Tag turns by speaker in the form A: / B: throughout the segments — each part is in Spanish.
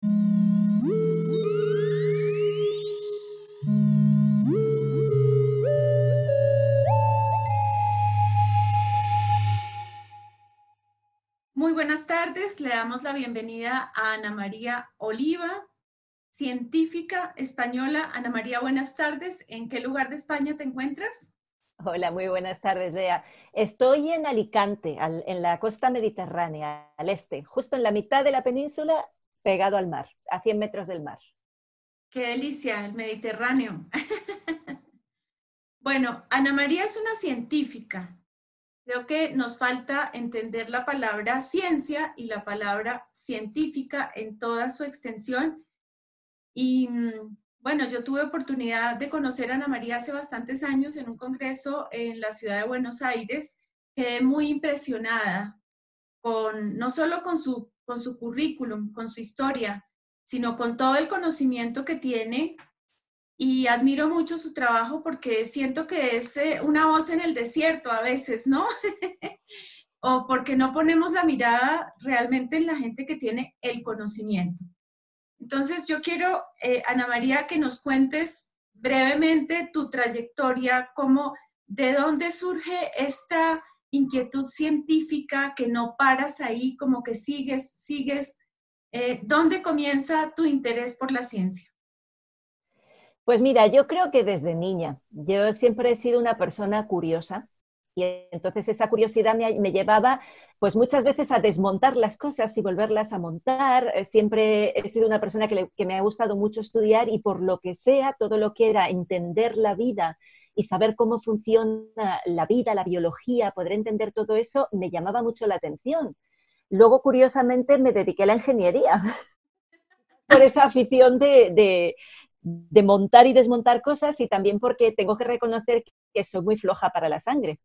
A: Muy buenas tardes, le damos la bienvenida a Ana María Oliva, científica española. Ana María, buenas tardes. ¿En qué lugar de España te encuentras?
B: Hola, muy buenas tardes, Bea. Estoy en Alicante, en la costa mediterránea, al este, justo en la mitad de la península, pegado al mar, a 100 metros del mar.
A: Qué delicia, el Mediterráneo. Bueno, Ana María es una científica. Creo que nos falta entender la palabra ciencia y la palabra científica en toda su extensión. Y bueno, yo tuve oportunidad de conocer a Ana María hace bastantes años en un congreso en la ciudad de Buenos Aires. Quedé muy impresionada no solo con su currículum, con su historia, sino con todo el conocimiento que tiene, y admiro mucho su trabajo porque siento que es una voz en el desierto a veces, ¿no? O porque no ponemos la mirada realmente en la gente que tiene el conocimiento. Entonces, yo quiero, Ana María, que nos cuentes brevemente tu trayectoria, de dónde surge esta inquietud científica, que no paras ahí, como que sigues. ¿Dónde comienza tu interés por la ciencia?
B: Pues mira, yo creo que desde niña, yo siempre he sido una persona curiosa y entonces esa curiosidad me llevaba pues muchas veces a desmontar las cosas y volverlas a montar. Siempre he sido una persona que me ha gustado mucho estudiar y por lo que sea, todo lo que era entender la vida y saber cómo funciona la vida, la biología, poder entender todo eso, me llamaba mucho la atención. Luego, curiosamente, me dediqué a la ingeniería por esa afición de montar y desmontar cosas y también porque tengo que reconocer que soy muy floja para la sangre.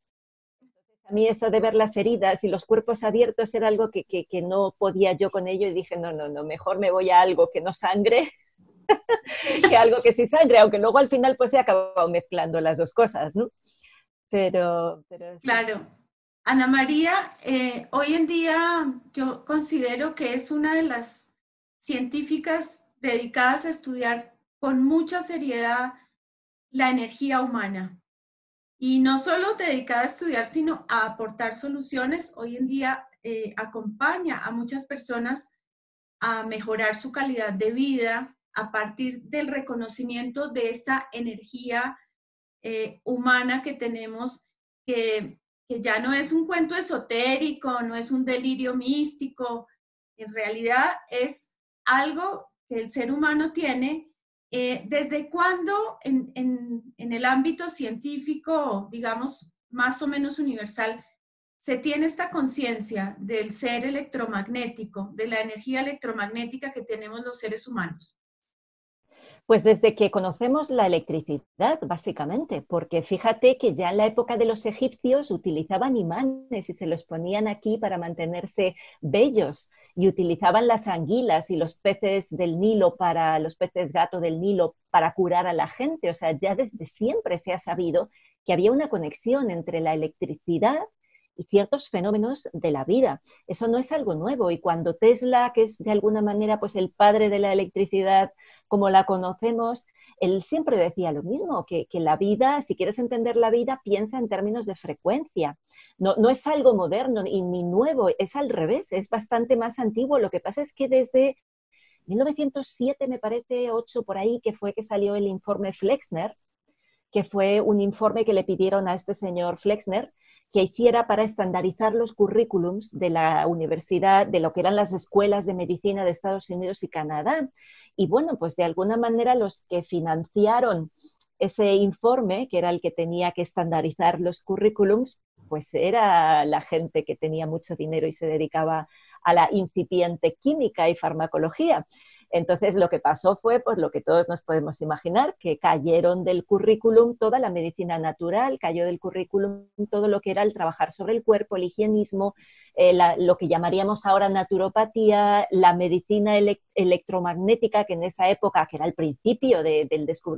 B: A mí eso de ver las heridas y los cuerpos abiertos era algo que no podía yo con ello y dije, no, no, no, mejor me voy a algo que no sangre que algo que sí sangre, aunque luego al final pues he acabado mezclando las dos cosas, ¿no? Pero sí.
A: Claro. Ana María, hoy en día yo considero que es una de las científicas dedicadas a estudiar con mucha seriedad la energía humana. Y no solo dedicada a estudiar, sino a aportar soluciones. Hoy en día acompaña a muchas personas a mejorar su calidad de vida a partir del reconocimiento de esta energía humana que tenemos, que ya no es un cuento esotérico, no es un delirio místico, en realidad es algo que el ser humano tiene. ¿Desde cuándo en el ámbito científico, digamos, más o menos universal, se tiene esta conciencia del ser electromagnético, de la energía electromagnética que tenemos los seres humanos?
B: Pues desde que conocemos la electricidad, básicamente, porque fíjate que ya en la época de los egipcios utilizaban imanes y se los ponían aquí para mantenerse bellos y utilizaban las anguilas y los peces del Nilo los peces gato del Nilo para curar a la gente. O sea, ya desde siempre se ha sabido que había una conexión entre la electricidad y ciertos fenómenos de la vida. Eso no es algo nuevo y cuando Tesla, que es de alguna manera pues el padre de la electricidad como la conocemos, él siempre decía lo mismo, que la vida, si quieres entender la vida, piensa en términos de frecuencia. No, no es algo moderno y ni nuevo, es al revés, es bastante más antiguo. Lo que pasa es que desde 1907, me parece, 8 por ahí, que fue que salió el informe Flexner, que fue un informe que le pidieron a este señor Flexner que hiciera para estandarizar los currículums de la universidad, de lo que eran las escuelas de medicina de Estados Unidos y Canadá. Y bueno, pues de alguna manera los que financiaron ese informe, que era el que tenía que estandarizar los currículums, pues era la gente que tenía mucho dinero y se dedicaba a la incipiente química y farmacología. Entonces, lo que pasó fue pues, lo que todos nos podemos imaginar, que cayeron del currículum toda la medicina natural, cayó del currículum todo lo que era el trabajar sobre el cuerpo, el higienismo, lo que llamaríamos ahora naturopatía, la medicina electromagnética, que en esa época, que era el principio de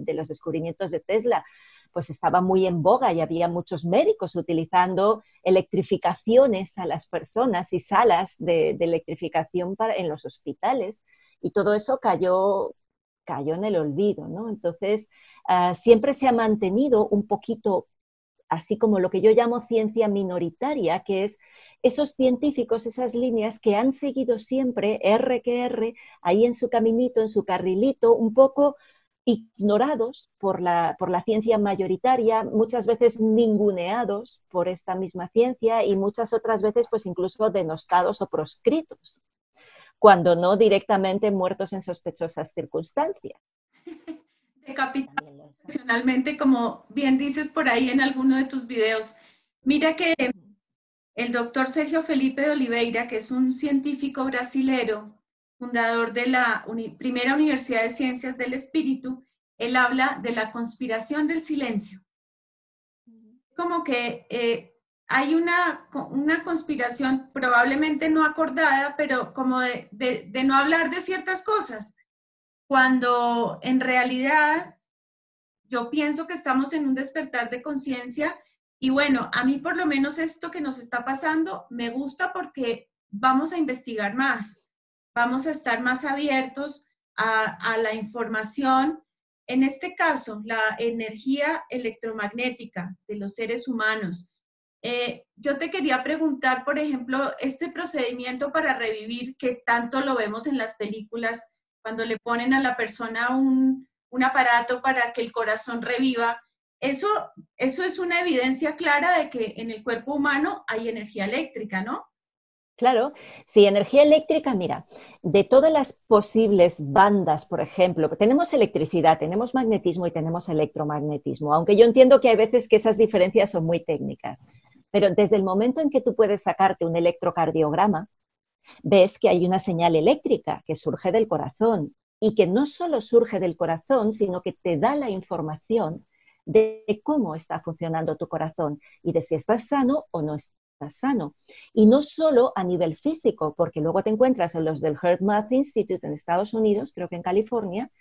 B: los descubrimientos de Tesla, pues estaba muy en boga y había muchos médicos utilizando electrificaciones a las personas y salas de electrificación en los hospitales y todo eso cayó en el olvido, ¿no? Entonces, siempre se ha mantenido un poquito así como lo que yo llamo ciencia minoritaria, que es esos científicos, esas líneas que han seguido siempre, R que R, ahí en su caminito, en su carrilito, un poco ignorados por la ciencia mayoritaria, muchas veces ninguneados por esta misma ciencia y muchas otras veces pues incluso denostados o proscritos, cuando no directamente muertos en sospechosas circunstancias.
A: Decapitado profesionalmente, como bien dices por ahí en alguno de tus videos. Mira que el doctor Sergio Felipe de Oliveira, que es un científico brasilero, fundador de la primera Universidad de Ciencias del Espíritu, él habla de la conspiración del silencio. Como que hay una conspiración probablemente no acordada, pero como de no hablar de ciertas cosas, cuando en realidad yo pienso que estamos en un despertar de conciencia y bueno, a mí por lo menos esto que nos está pasando me gusta porque vamos a investigar más, vamos a estar más abiertos a la información. En este caso, la energía electromagnética de los seres humanos. Yo te quería preguntar, por ejemplo, este procedimiento para revivir, que tanto lo vemos en las películas, cuando le ponen a la persona un aparato para que el corazón reviva, eso es una evidencia clara de que en el cuerpo humano hay energía eléctrica, ¿no?
B: Claro, sí, energía eléctrica, mira, de todas las posibles bandas, por ejemplo, tenemos electricidad, tenemos magnetismo y tenemos electromagnetismo, aunque yo entiendo que hay veces que esas diferencias son muy técnicas, pero desde el momento en que tú puedes sacarte un electrocardiograma, ves que hay una señal eléctrica que surge del corazón y que no solo surge del corazón, sino que te da la información de cómo está funcionando tu corazón y de si estás sano o no estás sano. Y no solo a nivel físico, porque luego te encuentras en los del HeartMath Institute en Estados Unidos, creo que en California,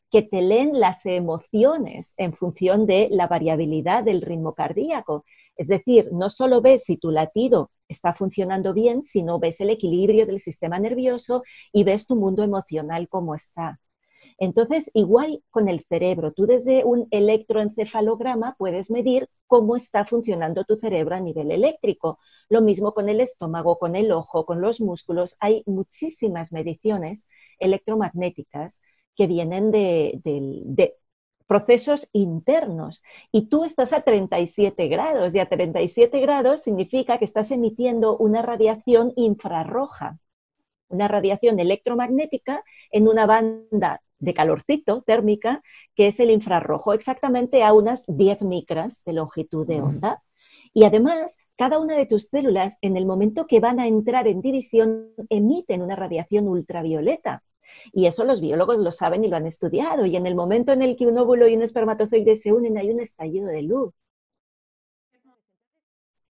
B: que te leen las emociones en función de la variabilidad del ritmo cardíaco. Es decir, no solo ves si tu latido está funcionando bien, sino ves el equilibrio del sistema nervioso y ves tu mundo emocional cómo está. Entonces, igual con el cerebro, tú desde un electroencefalograma puedes medir cómo está funcionando tu cerebro a nivel eléctrico. Lo mismo con el estómago, con el ojo, con los músculos. Hay muchísimas mediciones electromagnéticas que vienen de procesos internos. Y tú estás a 37 grados y a 37 grados significa que estás emitiendo una radiación infrarroja, una radiación electromagnética en una banda de calorcito térmica, que es el infrarrojo, exactamente a unas 10 micras de longitud de onda. Y además, cada una de tus células, en el momento que van a entrar en división, emiten una radiación ultravioleta. Y eso los biólogos lo saben y lo han estudiado. Y en el momento en el que un óvulo y un espermatozoide se unen, hay un estallido de luz.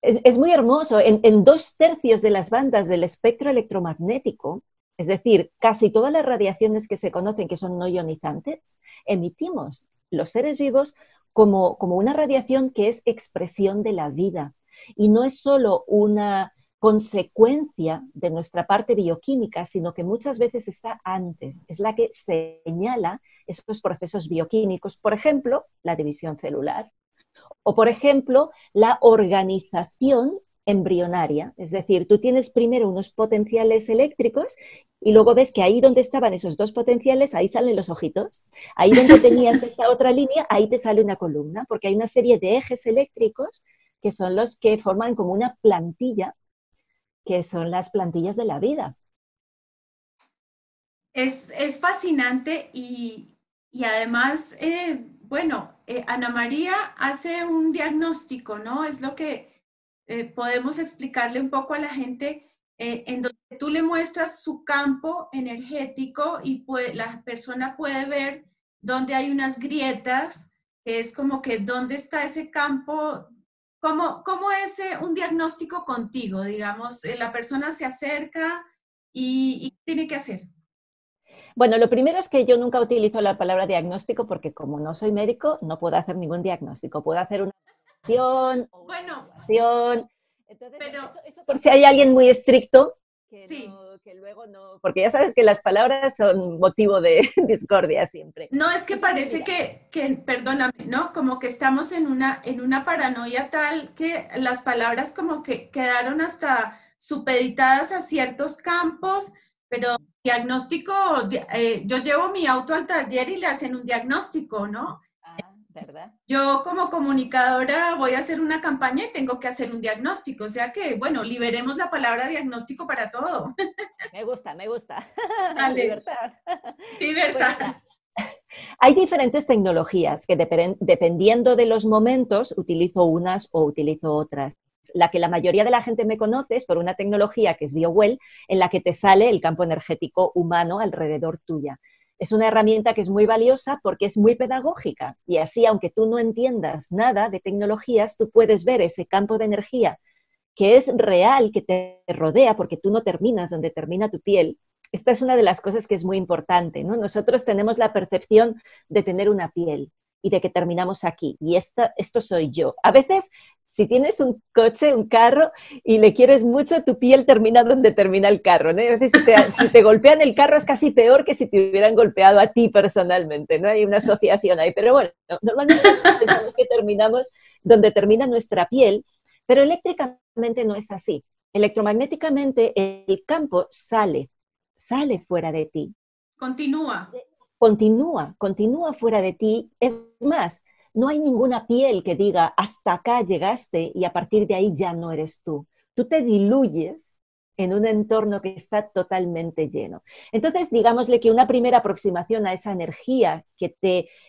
B: Es muy hermoso. En 2/3 de las bandas del espectro electromagnético, es decir, casi todas las radiaciones que se conocen que son no ionizantes, emitimos los seres vivos como una radiación que es expresión de la vida. Y no es solo una consecuencia de nuestra parte bioquímica, sino que muchas veces está antes, es la que señala esos procesos bioquímicos, por ejemplo, la división celular. O, por ejemplo, la organización embrionaria, es decir, tú tienes primero unos potenciales eléctricos y luego ves que ahí donde estaban esos dos potenciales, ahí salen los ojitos. Ahí donde tenías esta otra línea, ahí te sale una columna, porque hay una serie de ejes eléctricos que son los que forman como una plantilla, que son las plantillas de la vida.
A: Es fascinante y además, bueno, Ana María hace un diagnóstico, ¿no? Es lo que podemos explicarle un poco a la gente, en donde tú le muestras su campo energético y la persona puede ver dónde hay unas grietas, que es como que dónde está ese campo. ¿Cómo es un diagnóstico contigo? Digamos, la persona se acerca y ¿qué tiene que hacer?
B: Bueno, lo primero es que yo nunca utilizo la palabra diagnóstico porque como no soy médico, no puedo hacer ningún diagnóstico. Puedo hacer una evaluación o una
A: Bueno,
B: evaluación. Entonces,
A: pero
B: eso por si hay alguien muy estricto que,
A: sí,
B: porque luego no, porque ya sabes que las palabras son motivo de discordia siempre.
A: No, es que parece perdóname, ¿no? Como que estamos en una paranoia tal que las palabras como que quedaron hasta supeditadas a ciertos campos, pero diagnóstico, yo llevo mi auto al taller y le hacen un diagnóstico, ¿no?
B: Ah, ¿verdad?
A: Yo como comunicadora voy a hacer una campaña y tengo que hacer un diagnóstico, o sea que, bueno, liberemos la palabra diagnóstico para todo.
B: Me gusta, me gusta.
A: Dale,
B: Libertad. Pues
A: libertad.
B: mira, hay diferentes tecnologías que dependiendo de los momentos utilizo unas o utilizo otras. La que la mayoría de la gente me conoce es por una tecnología que es BioWell, en la que te sale el campo energético humano alrededor tuya. Es una herramienta que es muy valiosa porque es muy pedagógica y así, aunque tú no entiendas nada de tecnologías, tú puedes ver ese campo de energía que es real, que te rodea, porque tú no terminas donde termina tu piel. Esta es una de las cosas que es muy importante, ¿no? Nosotros tenemos la percepción de tener una piel y de que terminamos aquí. Y esto soy yo. A veces, si tienes un coche, un carro, y le quieres mucho, tu piel termina donde termina el carro, ¿no? A veces si te golpean el carro es casi peor que si te hubieran golpeado a ti personalmente, ¿no? Hay una asociación ahí. Pero bueno, normalmente pensamos que terminamos donde termina nuestra piel, pero eléctricamente no es así. Electromagnéticamente el campo sale fuera de ti.
A: Continúa.
B: Continúa fuera de ti. Es más, no hay ninguna piel que diga hasta acá llegaste y a partir de ahí ya no eres tú. Tú te diluyes en un entorno que está totalmente lleno. Entonces, digámosle que una primera aproximación a esa energía que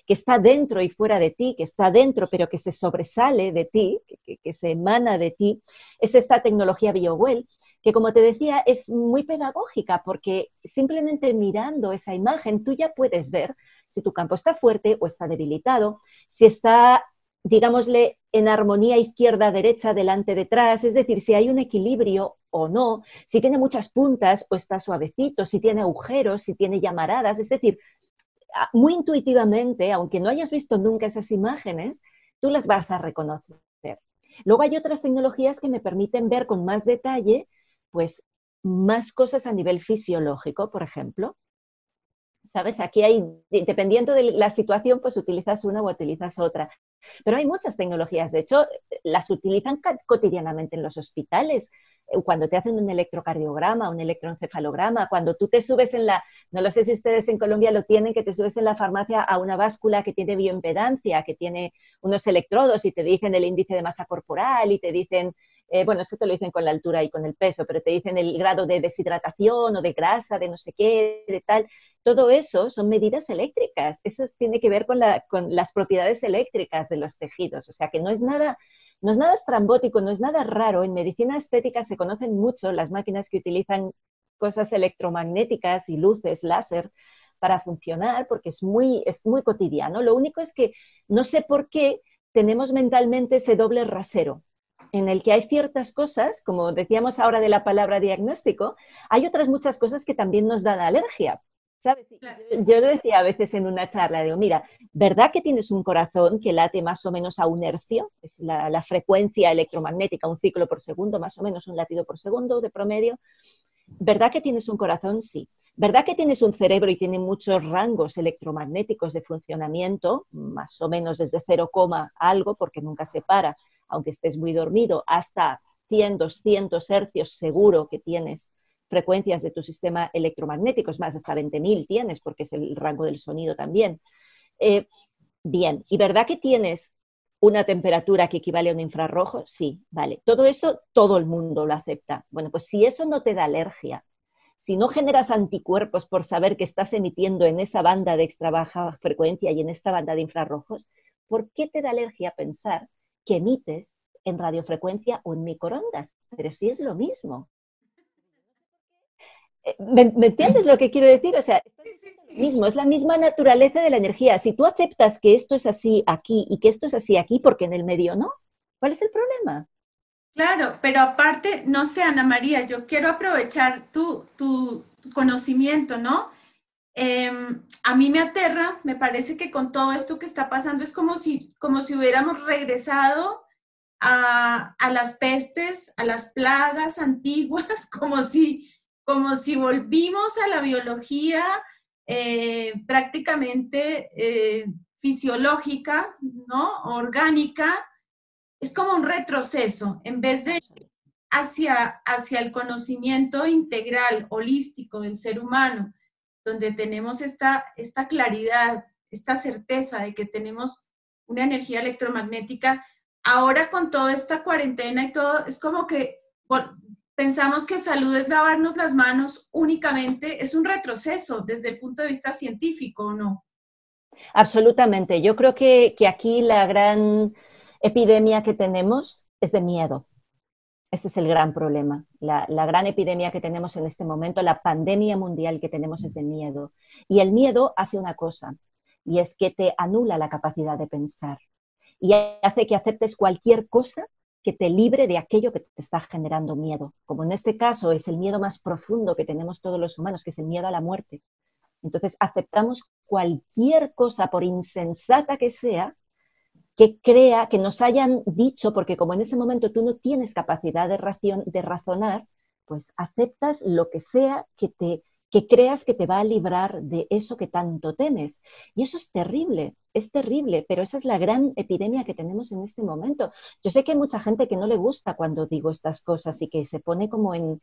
B: está dentro y fuera de ti, que está dentro pero que se sobresale de ti, que se emana de ti, es esta tecnología BioWell, que como te decía es muy pedagógica porque simplemente mirando esa imagen tú ya puedes ver si tu campo está fuerte o está debilitado, si está, digámosle, en armonía izquierda-derecha, delante-detrás, es decir, si hay un equilibrio o no, si tiene muchas puntas o está suavecito, si tiene agujeros, si tiene llamaradas, es decir, muy intuitivamente, aunque no hayas visto nunca esas imágenes, tú las vas a reconocer. Luego hay otras tecnologías que me permiten ver con más detalle, pues, más cosas a nivel fisiológico, por ejemplo. ¿Sabes? Aquí hay, dependiendo de la situación, pues utilizas una o utilizas otra. Pero hay muchas tecnologías, de hecho, las utilizan cotidianamente en los hospitales. Cuando te hacen un electrocardiograma, un electroencefalograma, cuando tú te subes no lo sé si ustedes en Colombia lo tienen, que te subes en la farmacia a una báscula que tiene bioimpedancia, que tiene unos electrodos y te dicen el índice de masa corporal y te dicen, bueno, eso te lo dicen con la altura y con el peso, pero te dicen el grado de deshidratación o de grasa, de no sé qué, de tal. Todo eso son medidas eléctricas. Eso tiene que ver con las propiedades eléctricas de los tejidos. O sea que no es nada estrambótico, no es nada raro. En medicina estética se conocen mucho las máquinas que utilizan cosas electromagnéticas y luces, láser, para funcionar, porque es muy cotidiano. Lo único es que no sé por qué tenemos mentalmente ese doble rasero, en el que hay ciertas cosas, como decíamos ahora de la palabra diagnóstico, hay otras muchas cosas que también nos dan alergia. ¿Sabes? Yo lo decía a veces en una charla, digo, mira, ¿verdad que tienes un corazón que late más o menos a un hercio? Es la frecuencia electromagnética, un ciclo por segundo, más o menos un latido por segundo de promedio. ¿Verdad que tienes un corazón? Sí. ¿Verdad que tienes un cerebro y tiene muchos rangos electromagnéticos de funcionamiento, más o menos desde 0, algo, porque nunca se para, aunque estés muy dormido, hasta 100, 200 hercios seguro que tienes frecuencias de tu sistema electromagnético, es más, hasta 20.000 tienes, porque es el rango del sonido también. Bien, ¿y verdad que tienes una temperatura que equivale a un infrarrojo? Sí, vale. Todo eso todo el mundo lo acepta. Bueno, pues si eso no te da alergia, si no generas anticuerpos por saber que estás emitiendo en esa banda de extra baja frecuencia y en esta banda de infrarrojos, ¿por qué te da alergia pensar que emites en radiofrecuencia o en microondas? Pero sí es lo mismo. ¿Me entiendes lo que quiero decir? O sea, es la misma naturaleza de la energía. Si tú aceptas que esto es así aquí y que esto es así aquí, porque en el medio no, ¿cuál es el problema?
A: Claro, pero aparte, no sé, Ana María, yo quiero aprovechar tu conocimiento, ¿no? A mí me aterra, me parece que con todo esto que está pasando es como si hubiéramos regresado a las pestes, a las plagas antiguas, como si volvimos a la biología prácticamente fisiológica, ¿no? Orgánica. Es como un retroceso, en vez de hacia el conocimiento integral, holístico del ser humano, donde tenemos esta claridad, esta certeza de que tenemos una energía electromagnética. Ahora con toda esta cuarentena y todo, es como que pensamos que salud es lavarnos las manos únicamente, es un retroceso desde el punto de vista científico, ¿o no?
B: Absolutamente. Yo creo que aquí la gran epidemia que tenemos es de miedo. Ese es el gran problema. La gran epidemia que tenemos en este momento, la pandemia mundial que tenemos es de miedo. Y el miedo hace una cosa, y es que te anula la capacidad de pensar. Y hace que aceptes cualquier cosa que te libre de aquello que te está generando miedo. Como en este caso es el miedo más profundo que tenemos todos los humanos, que es el miedo a la muerte. Entonces aceptamos cualquier cosa, por insensata que sea, que crea, que nos hayan dicho, porque como en ese momento tú no tienes capacidad de razonar, pues aceptas lo que sea que creas que te va a librar de eso que tanto temes. Y eso es terrible, pero esa es la gran epidemia que tenemos en este momento. Yo sé que hay mucha gente que no le gusta cuando digo estas cosas y que se pone como en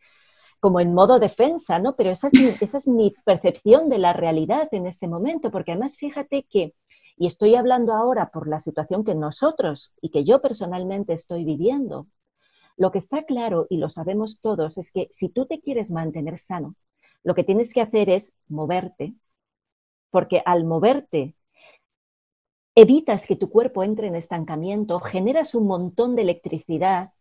B: modo defensa, ¿no? Pero esa es mi percepción de la realidad en este momento, porque además fíjate que, y estoy hablando ahora por la situación que nosotros y que yo personalmente estoy viviendo, lo que está claro y lo sabemos todos es que si tú te quieres mantener sano, lo que tienes que hacer es moverte, porque al moverte evitas que tu cuerpo entre en estancamiento, generas un montón de electricidad,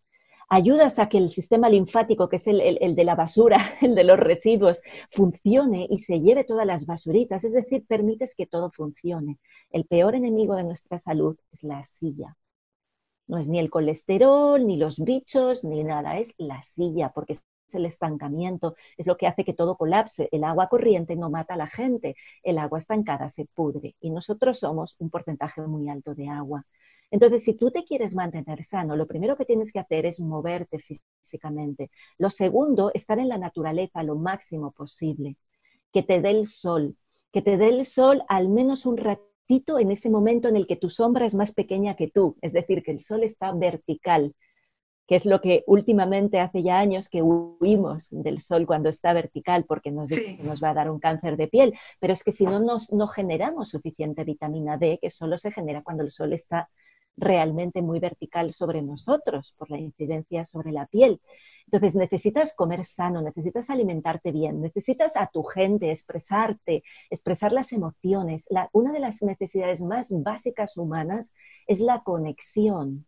B: ayudas a que el sistema linfático, que es el de la basura, el de los residuos, funcione y se lleve todas las basuritas, es decir, permites que todo funcione. El peor enemigo de nuestra salud es la silla. No es ni el colesterol, ni los bichos, ni nada, es la silla, porque es el estancamiento, es lo que hace que todo colapse. El agua corriente no mata a la gente, el agua estancada se pudre y nosotros somos un porcentaje muy alto de agua. Entonces, si tú te quieres mantener sano, lo primero que tienes que hacer es moverte físicamente. Lo segundo, estar en la naturaleza lo máximo posible, que te dé el sol, que te dé el sol al menos un ratito en ese momento en el que tu sombra es más pequeña que tú, es decir, que el sol está vertical, que es lo que últimamente hace ya años que huimos del sol cuando está vertical porque nos dice que nos va a dar un cáncer de piel, pero es que si no, no generamos suficiente vitamina D, que solo se genera cuando el sol está realmente muy vertical sobre nosotros por la incidencia sobre la piel. Entonces necesitas comer sano, necesitas alimentarte bien, necesitas a tu gente, expresarte, expresar las emociones. Una de las necesidades más básicas humanas es la conexión.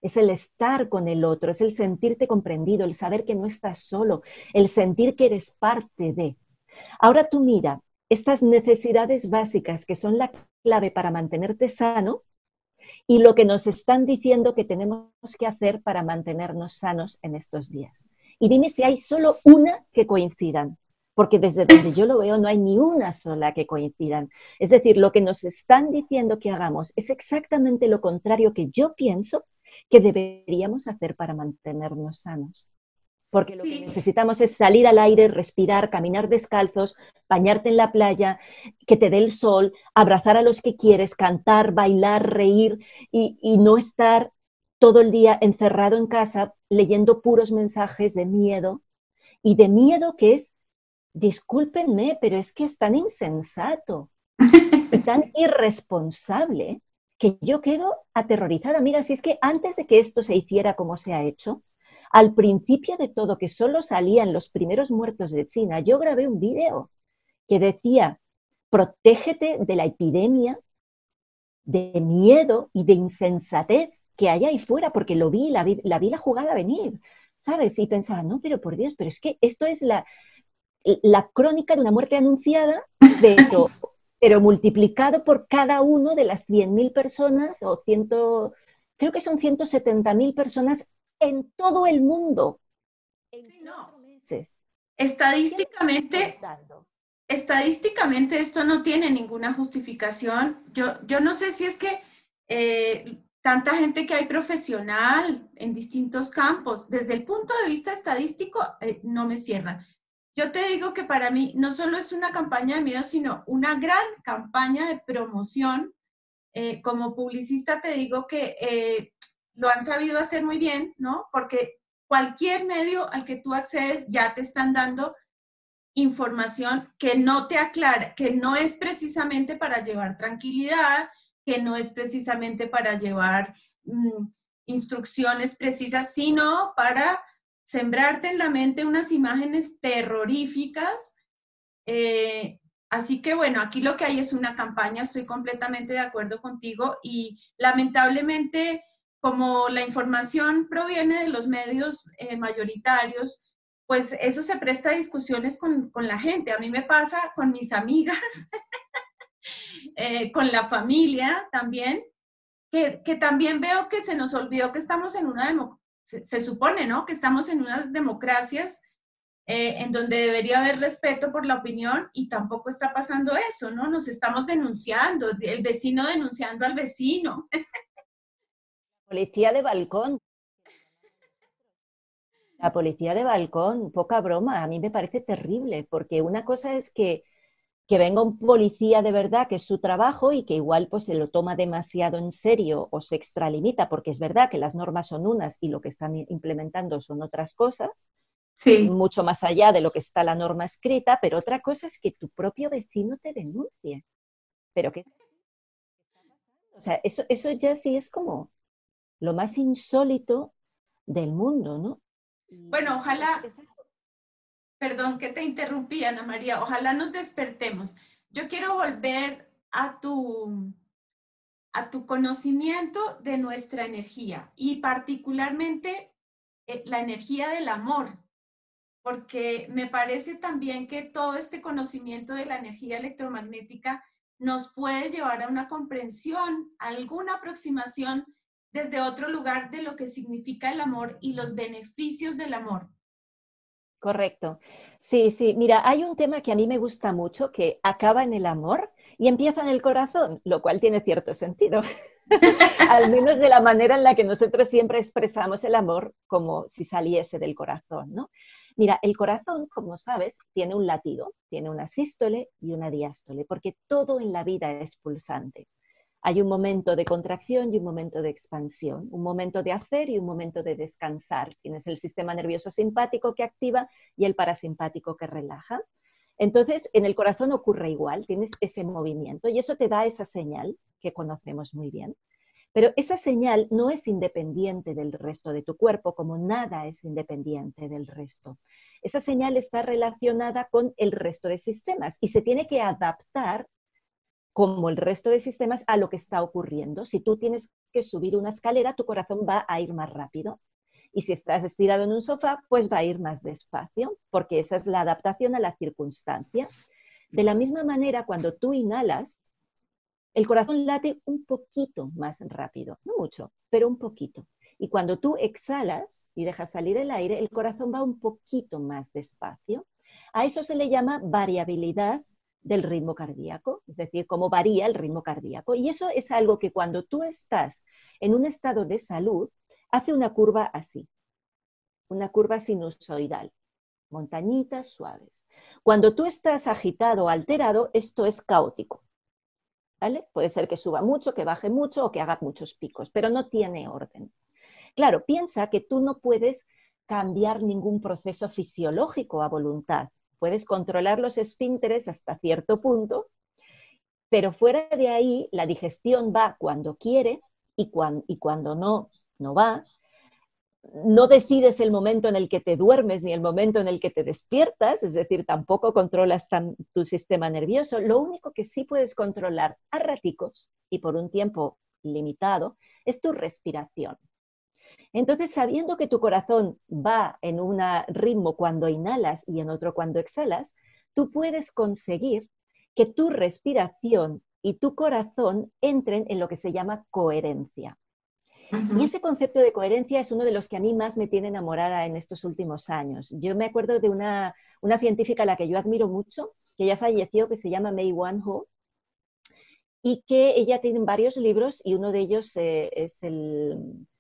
B: Es el estar con el otro, es el sentirte comprendido, el saber que no estás solo, el sentir que eres parte de. Ahora tú mira, estas necesidades básicas que son la clave para mantenerte sano y lo que nos están diciendo que tenemos que hacer para mantenernos sanos en estos días. Y dime si hay solo una que coincidan, porque desde donde yo lo veo no hay ni una sola que coincidan. Es decir, lo que nos están diciendo que hagamos es exactamente lo contrario que yo pienso que deberíamos hacer para mantenernos sanos. Porque lo que necesitamos es salir al aire, respirar, caminar descalzos, bañarte en la playa, que te dé el sol, abrazar a los que quieres, cantar, bailar, reír y no estar todo el día encerrado en casa leyendo puros mensajes de miedo y de miedo que es, discúlpenme, pero es que es tan insensato y tan irresponsable que yo quedo aterrorizada. Mira, si es que antes de que esto se hiciera como se ha hecho, al principio de todo, que solo salían los primeros muertos de China, yo grabé un vídeo que decía, protégete de la epidemia de miedo y de insensatez que hay ahí fuera, porque lo vi, la vi la jugada venir, ¿sabes? Y pensaba, no, pero por Dios, pero es que esto es la crónica de una muerte anunciada, pero multiplicado por cada uno de las 100.000 personas, creo que son 170.000 personas en todo el mundo, en
A: Sí, no.
B: 4 meses.
A: Estadísticamente esto no tiene ninguna justificación. Yo no sé si es que tanta gente que hay profesional en distintos campos, desde el punto de vista estadístico, no me cierran. Yo te digo que para mí no solo es una campaña de miedo, sino una gran campaña de promoción. Como publicista te digo que lo han sabido hacer muy bien, ¿no? Porque cualquier medio al que tú accedes ya te están dando información que no te aclara, que no es precisamente para llevar tranquilidad, que no es precisamente para llevar instrucciones precisas, sino para sembrarte en la mente unas imágenes terroríficas. Así que bueno, aquí lo que hay es una campaña, estoy completamente de acuerdo contigo y lamentablemente como la información proviene de los medios mayoritarios, pues eso se presta a discusiones con la gente. A mí me pasa con mis amigas, con la familia también, que también veo que se nos olvidó que estamos en una democracia, se supone, ¿no? Que estamos en unas democracias en donde debería haber respeto por la opinión y tampoco está pasando eso, ¿no? Nos estamos denunciando, el vecino denunciando al vecino.
B: Policía de balcón. La policía de balcón, poca broma, a mí me parece terrible, porque una cosa es que venga un policía de verdad, que es su trabajo y que igual pues se lo toma demasiado en serio o se extralimita, porque es verdad que las normas son unas y lo que están implementando son otras cosas,
A: Sí.
B: mucho más allá de lo que está la norma escrita, pero otra cosa es que tu propio vecino te denuncie. Pero ¿qué está pasando? O sea, eso ya sí es como lo más insólito del mundo, ¿no?
A: Bueno,
B: Y
A: ojalá, perdón que te interrumpí, Ana María, ojalá nos despertemos. Yo quiero volver a tu conocimiento de nuestra energía y particularmente la energía del amor, porque me parece también que todo este conocimiento de la energía electromagnética nos puede llevar a una comprensión, a alguna aproximación desde otro lugar de lo que significa el amor y los beneficios del amor.
B: correcto. Sí, sí. Mira, hay un tema que a mí me gusta mucho, que acaba en el amor y empieza en el corazón, lo cual tiene cierto sentido. Al menos de la manera en la que nosotros siempre expresamos el amor como si saliese del corazón, ¿no? Mira, el corazón, como sabes, tiene un latido, tiene una sístole y una diástole, porque todo en la vida es pulsante. Hay un momento de contracción y un momento de expansión, un momento de hacer y un momento de descansar. Tienes el sistema nervioso simpático que activa y el parasimpático que relaja. Entonces, en el corazón ocurre igual, tienes ese movimiento y eso te da esa señal que conocemos muy bien. Pero esa señal no es independiente del resto de tu cuerpo, como nada es independiente del resto. Esa señal está relacionada con el resto de sistemas y se tiene que adaptar como el resto de sistemas a lo que está ocurriendo. Si tú tienes que subir una escalera, tu corazón va a ir más rápido. Y si estás estirado en un sofá, pues va a ir más despacio, porque esa es la adaptación a la circunstancia. De la misma manera, cuando tú inhalas, el corazón late un poquito más rápido, no mucho, pero un poquito. Y cuando tú exhalas y dejas salir el aire, el corazón va un poquito más despacio. A eso se le llama variabilidad del ritmo cardíaco, es decir, cómo varía el ritmo cardíaco. Y eso es algo que cuando tú estás en un estado de salud, hace una curva así, una curva sinusoidal, montañitas suaves. Cuando tú estás agitado o alterado, esto es caótico. ¿Vale? Puede ser que suba mucho, que baje mucho o que haga muchos picos, pero no tiene orden. Claro, piensa que tú no puedes cambiar ningún proceso fisiológico a voluntad. Puedes controlar los esfínteres hasta cierto punto, pero fuera de ahí la digestión va cuando quiere y cuando no, no va. No decides el momento en el que te duermes ni el momento en el que te despiertas, es decir, tampoco controlas tu sistema nervioso. Lo único que sí puedes controlar a raticos y por un tiempo limitado es tu respiración. Entonces, sabiendo que tu corazón va en un ritmo cuando inhalas y en otro cuando exhalas, tú puedes conseguir que tu respiración y tu corazón entren en lo que se llama coherencia. Y ese concepto de coherencia es uno de los que a mí más me tiene enamorada en estos últimos años. Yo me acuerdo de una científica a la que yo admiro mucho, que ya falleció, que se llama May Wan-ho, y que ella tiene varios libros y uno de ellos es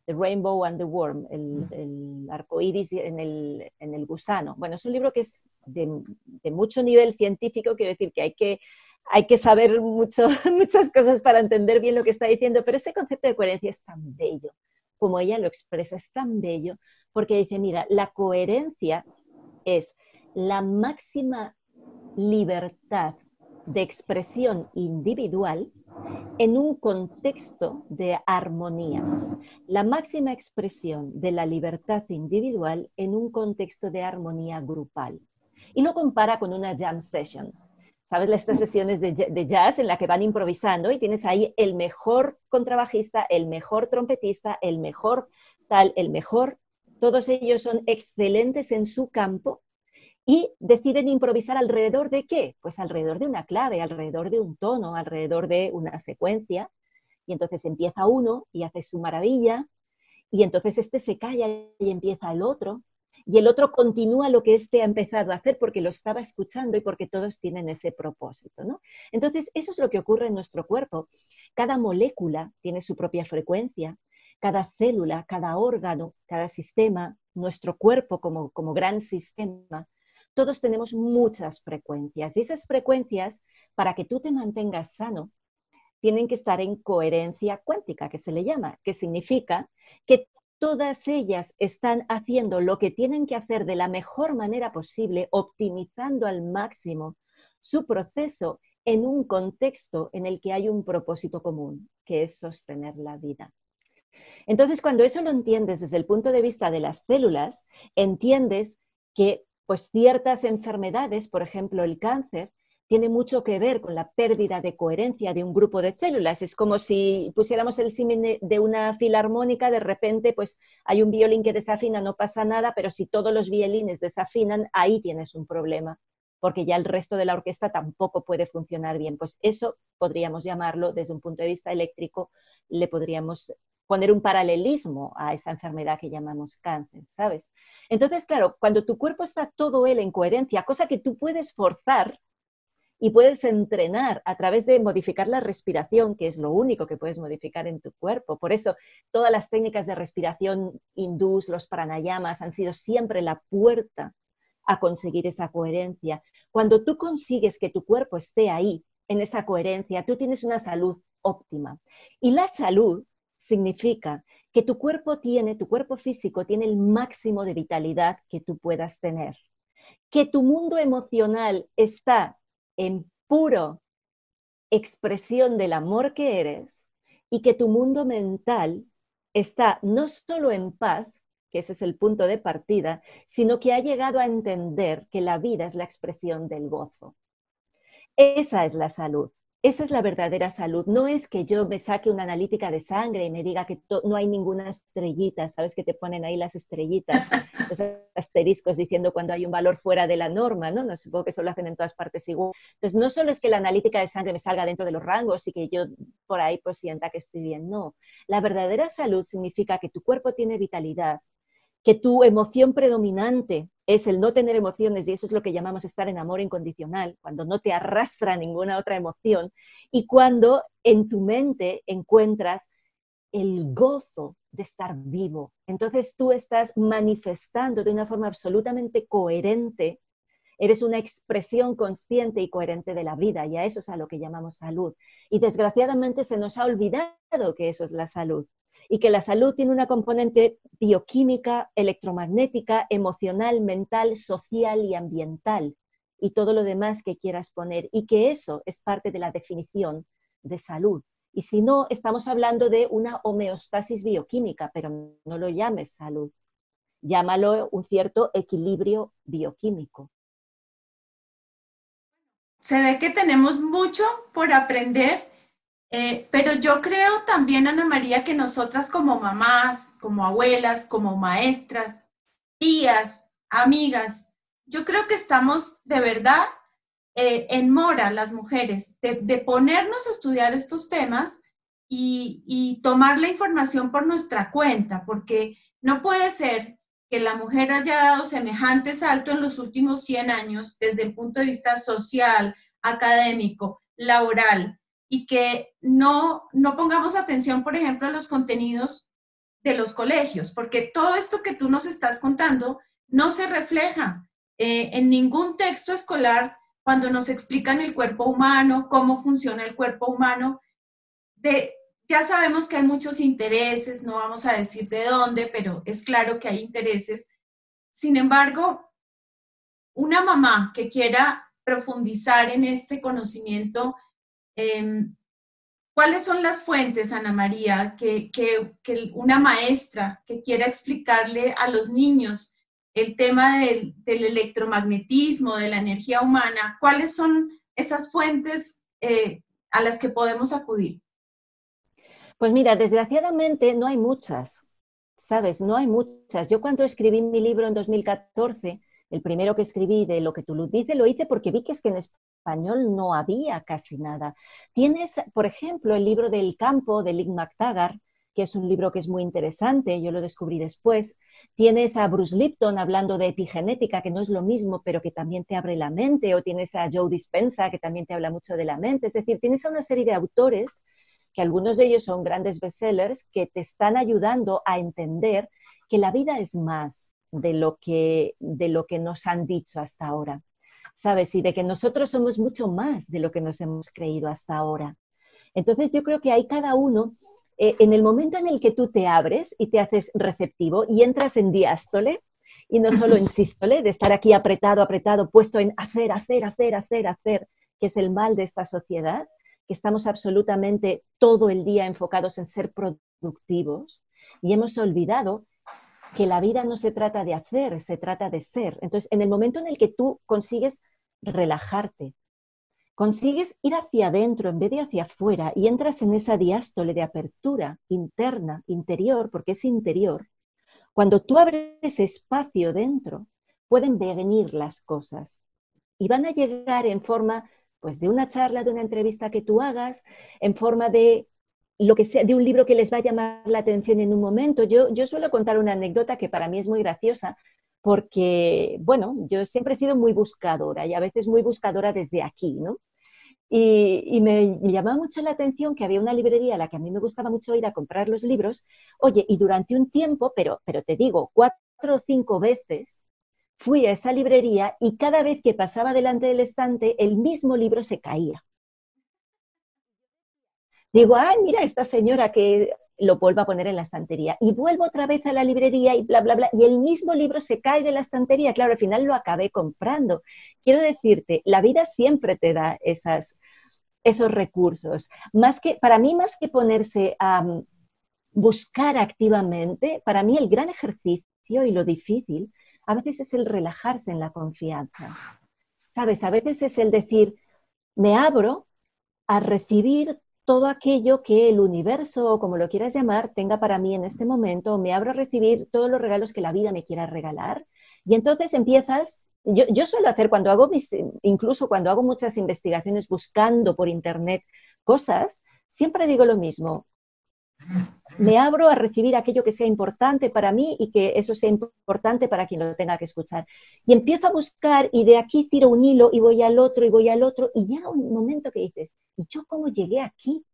B: The Rainbow and the Worm, el arco iris en el gusano. Bueno, es un libro que es de mucho nivel científico, quiero decir que hay que saber muchas cosas para entender bien lo que está diciendo, pero ese concepto de coherencia es tan bello, como ella lo expresa, es tan bello, porque dice, mira, la coherencia es la máxima libertad de expresión individual en un contexto de armonía. La máxima expresión de la libertad individual en un contexto de armonía grupal. Y lo compara con una jam session. ¿Sabes? Estas sesiones de jazz en la que van improvisando y tienes ahí el mejor contrabajista, el mejor trompetista, el mejor tal, el mejor. Todos ellos son excelentes en su campo y deciden improvisar alrededor de ¿qué? Pues alrededor de una clave, alrededor de un tono, alrededor de una secuencia. Y entonces empieza uno y hace su maravilla, y entonces este se calla y empieza el otro, y el otro continúa lo que este ha empezado a hacer porque lo estaba escuchando y porque todos tienen ese propósito, ¿no? Entonces, eso es lo que ocurre en nuestro cuerpo. Cada molécula tiene su propia frecuencia, cada célula, cada órgano, cada sistema, nuestro cuerpo como gran sistema, todos tenemos muchas frecuencias, y esas frecuencias, para que tú te mantengas sano, tienen que estar en coherencia cuántica, que se le llama, que significa que todas ellas están haciendo lo que tienen que hacer de la mejor manera posible, optimizando al máximo su proceso en un contexto en el que hay un propósito común, que es sostener la vida. Entonces, cuando eso lo entiendes desde el punto de vista de las células, entiendes que pues, ciertas enfermedades, por ejemplo el cáncer, tiene mucho que ver con la pérdida de coherencia de un grupo de células. Es como si pusiéramos el símil de una filarmónica, de repente pues hay un violín que desafina, no pasa nada, pero si todos los violines desafinan, ahí tienes un problema, porque ya el resto de la orquesta tampoco puede funcionar bien. Pues eso podríamos llamarlo, desde un punto de vista eléctrico, le podríamos poner un paralelismo a esa enfermedad que llamamos cáncer, ¿sabes? Entonces, claro, cuando tu cuerpo está todo él en coherencia, cosa que tú puedes forzar, y puedes entrenar a través de modificar la respiración, que es lo único que puedes modificar en tu cuerpo. Por eso todas las técnicas de respiración hindús, los pranayamas, han sido siempre la puerta a conseguir esa coherencia. Cuando tú consigues que tu cuerpo esté ahí, en esa coherencia, tú tienes una salud óptima. Y la salud significa que tu cuerpo físico tiene el máximo de vitalidad que tú puedas tener. Que tu mundo emocional está en puro expresión del amor que eres, y que tu mundo mental está no solo en paz, que ese es el punto de partida, sino que ha llegado a entender que la vida es la expresión del gozo. Esa es la salud. Esa es la verdadera salud. No es que yo me saque una analítica de sangre y me diga que no hay ninguna estrellita, ¿sabes? Que te ponen ahí las estrellitas, los asteriscos diciendo cuando hay un valor fuera de la norma, ¿no? No supongo que eso lo hacen en todas partes igual. Entonces, no solo es que la analítica de sangre me salga dentro de los rangos y que yo por ahí pues sienta que estoy bien, no. La verdadera salud significa que tu cuerpo tiene vitalidad, que tu emoción predominante es el no tener emociones, y eso es lo que llamamos estar en amor incondicional, cuando no te arrastra ninguna otra emoción, y cuando en tu mente encuentras el gozo de estar vivo. Entonces tú estás manifestando de una forma absolutamente coherente, eres una expresión consciente y coherente de la vida, y a eso es a lo que llamamos salud. Y desgraciadamente se nos ha olvidado que eso es la salud, y que la salud tiene una componente bioquímica, electromagnética, emocional, mental, social y ambiental, y todo lo demás que quieras poner, y que eso es parte de la definición de salud. Y si no, estamos hablando de una homeostasis bioquímica, pero no lo llames salud, llámalo un cierto equilibrio bioquímico.
A: Se ve que tenemos mucho por aprender. Pero yo creo también, Ana María, que nosotras como mamás, como abuelas, como maestras, tías, amigas, yo creo que estamos de verdad en mora las mujeres de ponernos a estudiar estos temas y tomar la información por nuestra cuenta, porque no puede ser que la mujer haya dado semejante salto en los últimos 100 años desde el punto de vista social, académico, laboral, y que no pongamos atención, por ejemplo, a los contenidos de los colegios, porque todo esto que tú nos estás contando no se refleja en ningún texto escolar cuando nos explican el cuerpo humano, cómo funciona el cuerpo humano. Ya sabemos que hay muchos intereses, no vamos a decir de dónde, pero es claro que hay intereses. Sin embargo, una mamá que quiera profundizar en este conocimiento, ¿cuáles son las fuentes, Ana María, que una maestra que quiera explicarle a los niños el tema del electromagnetismo, de la energía humana, cuáles son esas fuentes a las que podemos acudir?
B: Pues mira, desgraciadamente no hay muchas, ¿sabes? No hay muchas. Yo cuando escribí mi libro en 2014, el primero que escribí de lo que tú dices, lo hice porque vi que es que en español no había casi nada. Tienes, por ejemplo, el libro del campo de Lic MacTaggart, que es un libro que es muy interesante, yo lo descubrí después. Tienes a Bruce Lipton hablando de epigenética, que no es lo mismo, pero que también te abre la mente, o tienes a Joe Dispenza, que también te habla mucho de la mente. Es decir, tienes a una serie de autores que algunos de ellos son grandes bestsellers, que te están ayudando a entender que la vida es más de lo que nos han dicho hasta ahora, ¿sabes? Y de que nosotros somos mucho más de lo que nos hemos creído hasta ahora. Entonces yo creo que hay cada uno, en el momento en el que tú te abres y te haces receptivo y entras en diástole, y no solo en sístole, de estar aquí apretado, apretado, puesto en hacer, hacer, hacer, hacer, hacer, que es el mal de esta sociedad, que estamos absolutamente todo el día enfocados en ser productivos y hemos olvidado que la vida no se trata de hacer, se trata de ser. Entonces, en el momento en el que tú consigues relajarte, consigues ir hacia adentro en vez de hacia afuera y entras en esa diástole de apertura interna, interior, porque es interior, cuando tú abres espacio dentro, pueden venir las cosas y van a llegar en forma pues de una charla, de una entrevista que tú hagas, en forma de lo que sea, de un libro que les va a llamar la atención en un momento. Yo suelo contar una anécdota que para mí es muy graciosa, porque, bueno, yo siempre he sido muy buscadora y a veces muy buscadora desde aquí, ¿no? Y me llamaba mucho la atención que había una librería a la que a mí me gustaba mucho ir a comprar los libros. Oye, y durante un tiempo, pero te digo, 4 o 5 veces, fui a esa librería y cada vez que pasaba delante del estante, el mismo libro se caía. Digo, ay, mira, esta señora que lo vuelvo a poner en la estantería. Y vuelvo otra vez a la librería y bla, bla, bla. Y el mismo libro se cae de la estantería. Claro, al final lo acabé comprando. Quiero decirte, la vida siempre te da esos recursos. Para mí, más que ponerse a buscar activamente, para mí el gran ejercicio y lo difícil a veces es el relajarse en la confianza. ¿Sabes? A veces es el decir, me abro a recibir todo aquello que el universo, o como lo quieras llamar, tenga para mí en este momento, me abro a recibir todos los regalos que la vida me quiera regalar. Y entonces empiezas, yo suelo hacer cuando hago incluso cuando hago muchas investigaciones buscando por internet cosas, siempre digo lo mismo, me abro a recibir aquello que sea importante para mí y que eso sea importante para quien lo tenga que escuchar. Y empiezo a buscar y de aquí tiro un hilo y voy al otro y voy al otro y llega un momento que dices, ¿y yo cómo llegué aquí?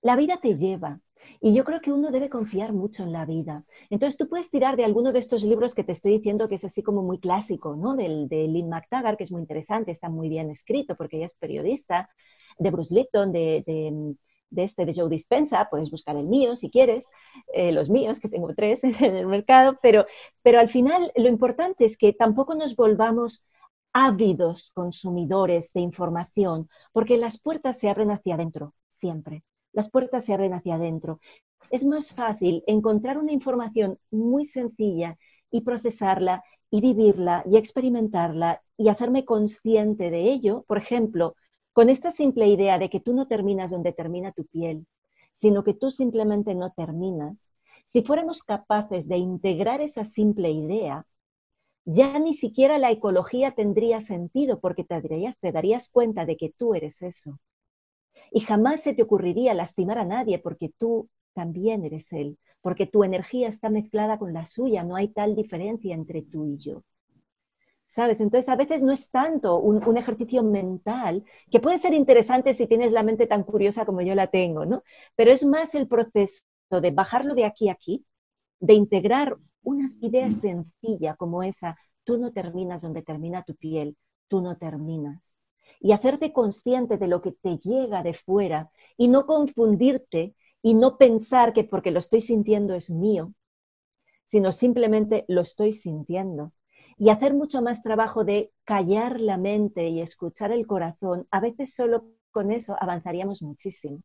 B: La vida te lleva y yo creo que uno debe confiar mucho en la vida. Entonces tú puedes tirar de alguno de estos libros que te estoy diciendo que es así como muy clásico, ¿no? De Lynn MacTaggart, que es muy interesante, está muy bien escrito porque ella es periodista, de Bruce Lipton, de Joe Dispenza, puedes buscar el mío si quieres, los míos, que tengo 3 en el mercado, pero al final lo importante es que tampoco nos volvamos ávidos consumidores de información, porque las puertas se abren hacia adentro, siempre. Las puertas se abren hacia adentro. Es más fácil encontrar una información muy sencilla y procesarla y vivirla y experimentarla y hacerme consciente de ello, por ejemplo, con esta simple idea de que tú no terminas donde termina tu piel, sino que tú simplemente no terminas. Si fuéramos capaces de integrar esa simple idea, ya ni siquiera la ecología tendría sentido porque te darías cuenta de que tú eres eso. Y jamás se te ocurriría lastimar a nadie porque tú también eres él, porque tu energía está mezclada con la suya, no hay tal diferencia entre tú y yo. ¿Sabes? Entonces a veces no es tanto un ejercicio mental, que puede ser interesante si tienes la mente tan curiosa como yo la tengo, ¿no? Pero es más el proceso de bajarlo de aquí a aquí, de integrar una idea sencilla como esa, tú no terminas donde termina tu piel, tú no terminas. Y hacerte consciente de lo que te llega de fuera y no confundirte y no pensar que porque lo estoy sintiendo es mío, sino simplemente lo estoy sintiendo. Y hacer mucho más trabajo de callar la mente y escuchar el corazón, a veces solo con eso avanzaríamos muchísimo,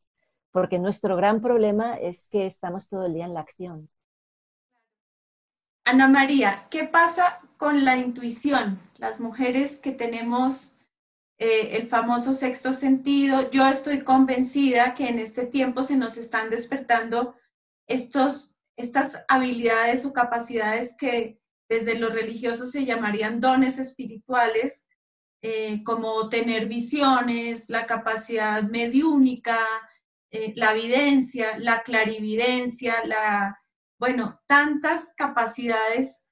B: porque nuestro gran problema es que estamos todo el día en la acción.
A: Ana María, ¿qué pasa con la intuición? Las mujeres que tenemos el famoso sexto sentido, yo estoy convencida que en este tiempo se nos están despertando estas habilidades o capacidades que desde los religiosos se llamarían dones espirituales, como tener visiones, la capacidad mediúnica, la videncia, la clarividencia, bueno, tantas capacidades.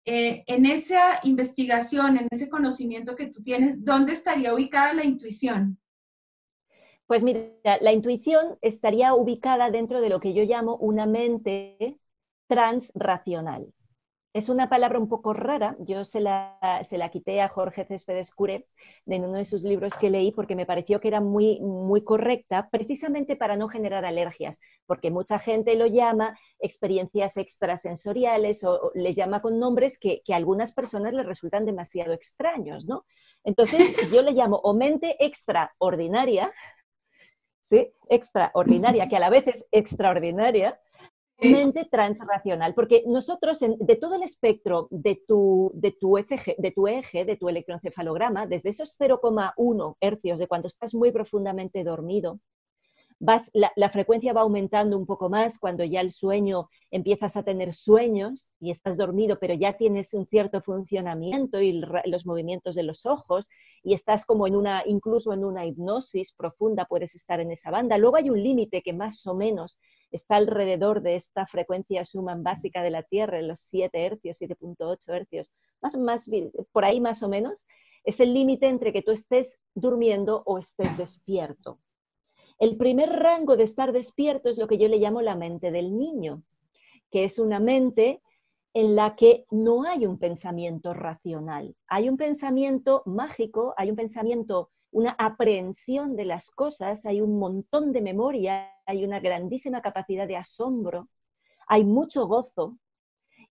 A: En esa investigación, en ese conocimiento que tú tienes, ¿dónde estaría ubicada la intuición?
B: Pues mira, la intuición estaría ubicada dentro de lo que yo llamo una mente transracional. Es una palabra un poco rara, yo se la quité a Jorge Céspedes Cure en uno de sus libros que leí porque me pareció que era muy correcta, precisamente para no generar alergias, porque mucha gente lo llama experiencias extrasensoriales o le llama con nombres que a algunas personas les resultan demasiado extraños, ¿no? Entonces yo le llamo o mente extraordinaria, ¿sí? Extraordinaria, que a la vez es extraordinaria, mente transracional, porque nosotros, de todo el espectro de tu electroencefalograma, desde esos 0,1 hercios de cuando estás muy profundamente dormido, la frecuencia va aumentando un poco más cuando ya el sueño, empiezas a tener sueños y estás dormido, pero ya tienes un cierto funcionamiento y los movimientos de los ojos y estás como incluso en una hipnosis profunda, puedes estar en esa banda. Luego hay un límite que más o menos está alrededor de esta frecuencia Schumann básica de la Tierra, en los 7 hercios, 7,8 hercios, por ahí más o menos, es el límite entre que tú estés durmiendo o estés despierto. El primer rango de estar despierto es lo que yo le llamo la mente del niño, que es una mente en la que no hay un pensamiento racional, hay un pensamiento mágico, hay un pensamiento, una aprehensión de las cosas, hay un montón de memoria, hay una grandísima capacidad de asombro, hay mucho gozo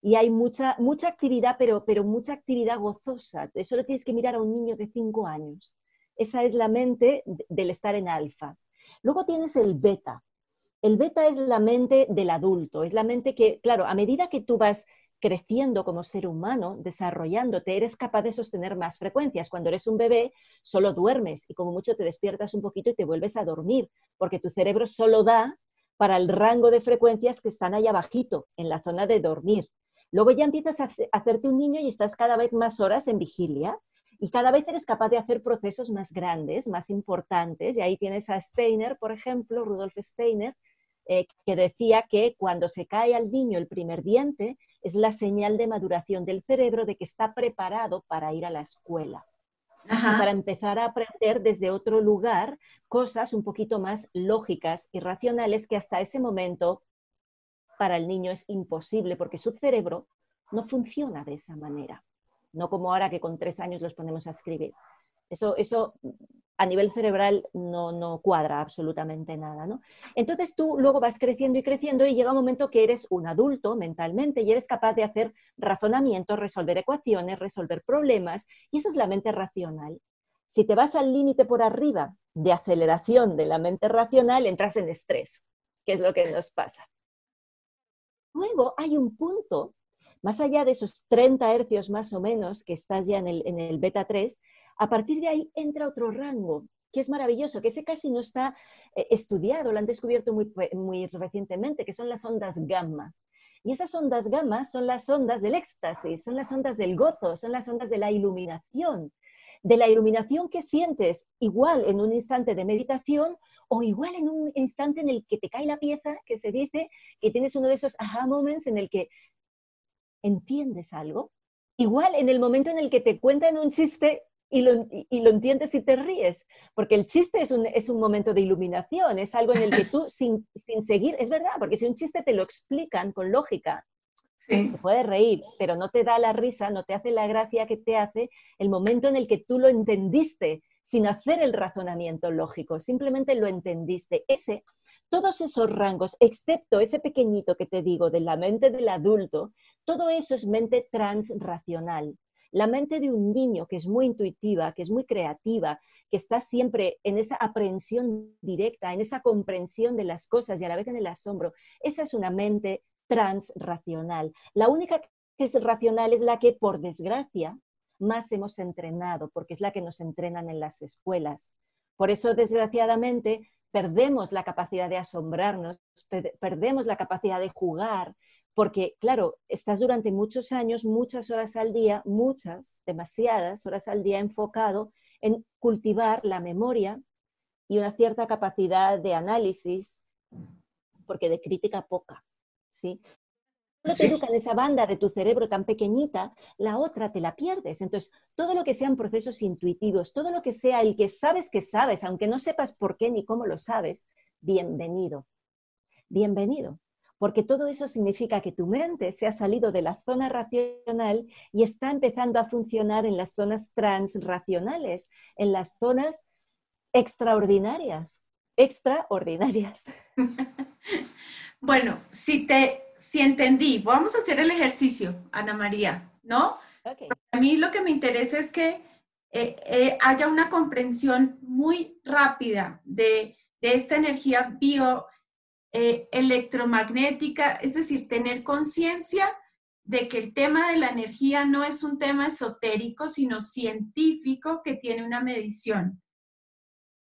B: y hay mucha actividad, pero mucha actividad gozosa. Eso lo tienes que mirar a un niño de 5 años. Esa es la mente del estar en alfa. Luego tienes el beta. El beta es la mente del adulto, es la mente que, claro, a medida que tú vas creciendo como ser humano, desarrollándote, eres capaz de sostener más frecuencias. Cuando eres un bebé, solo duermes y como mucho te despiertas un poquito y te vuelves a dormir, porque tu cerebro solo da para el rango de frecuencias que están allá abajito, en la zona de dormir. Luego ya empiezas a hacerte un niño y estás cada vez más horas en vigilia y cada vez eres capaz de hacer procesos más grandes, más importantes. Y ahí tienes a Steiner, por ejemplo, Rudolf Steiner, que decía que cuando se cae al niño el primer diente es la señal de maduración del cerebro de que está preparado para ir a la escuela. Y para empezar a aprender desde otro lugar cosas un poquito más lógicas y racionales que hasta ese momento para el niño es imposible porque su cerebro no funciona de esa manera. No como ahora que con 3 años los ponemos a escribir. Eso a nivel cerebral no cuadra absolutamente nada, ¿no? Entonces tú luego vas creciendo y creciendo y llega un momento que eres un adulto mentalmente y eres capaz de hacer razonamientos, resolver ecuaciones, resolver problemas, y esa es la mente racional. Si te vas al límite por arriba de aceleración de la mente racional, entras en estrés, que es lo que nos pasa. Luego hay un punto, más allá de esos 30 hercios más o menos, que estás ya en el beta 3, a partir de ahí entra otro rango, que es maravilloso, que ese casi no está estudiado, lo han descubierto muy recientemente, que son las ondas gamma. Y esas ondas gamma son las ondas del éxtasis, son las ondas del gozo, son las ondas de la iluminación que sientes igual en un instante de meditación o igual en un instante en el que te cae la pieza, que se dice que tienes uno de esos aha moments en el que entiendes algo. Igual en el momento en el que te cuentan un chiste y lo entiendes y te ríes, porque el chiste es un momento de iluminación, es algo en el que tú sin seguir, es verdad, porque si un chiste te lo explican con lógica,
A: Sí.
B: te puedes reír, pero no te da la risa, no te hace la gracia que te hace el momento en el que tú lo entendiste sin hacer el razonamiento lógico, simplemente lo entendiste. Todos esos rangos, excepto ese pequeñito que te digo de la mente del adulto, todo eso es mente transracional. La mente de un niño que es muy intuitiva, que es muy creativa, que está siempre en esa aprehensión directa, en esa comprensión de las cosas y a la vez en el asombro, esa es una mente transracional. La única que es racional es la que, por desgracia, más hemos entrenado, porque es la que nos entrenan en las escuelas. Por eso, desgraciadamente, perdemos la capacidad de asombrarnos, perdemos la capacidad de jugar, porque, claro, estás durante muchos años, muchas horas al día, demasiadas horas al día enfocado en cultivar la memoria y una cierta capacidad de análisis, porque de crítica poca, ¿sí? No te
A: Sí.
B: educan esa banda de tu cerebro tan pequeñita, la otra te la pierdes. Entonces, todo lo que sean procesos intuitivos, todo lo que sea el que sabes, aunque no sepas por qué ni cómo lo sabes, bienvenido, bienvenido. Porque todo eso significa que tu mente se ha salido de la zona racional y está empezando a funcionar en las zonas transracionales, en las zonas extraordinarias, extraordinarias.
A: Bueno, si entendí, vamos a hacer el ejercicio, Ana María, ¿no?
B: Ok.
A: A mí lo que me interesa es que haya una comprensión muy rápida de esta energía electromagnética, es decir, tener conciencia de que el tema de la energía no es un tema esotérico, sino científico que tiene una medición.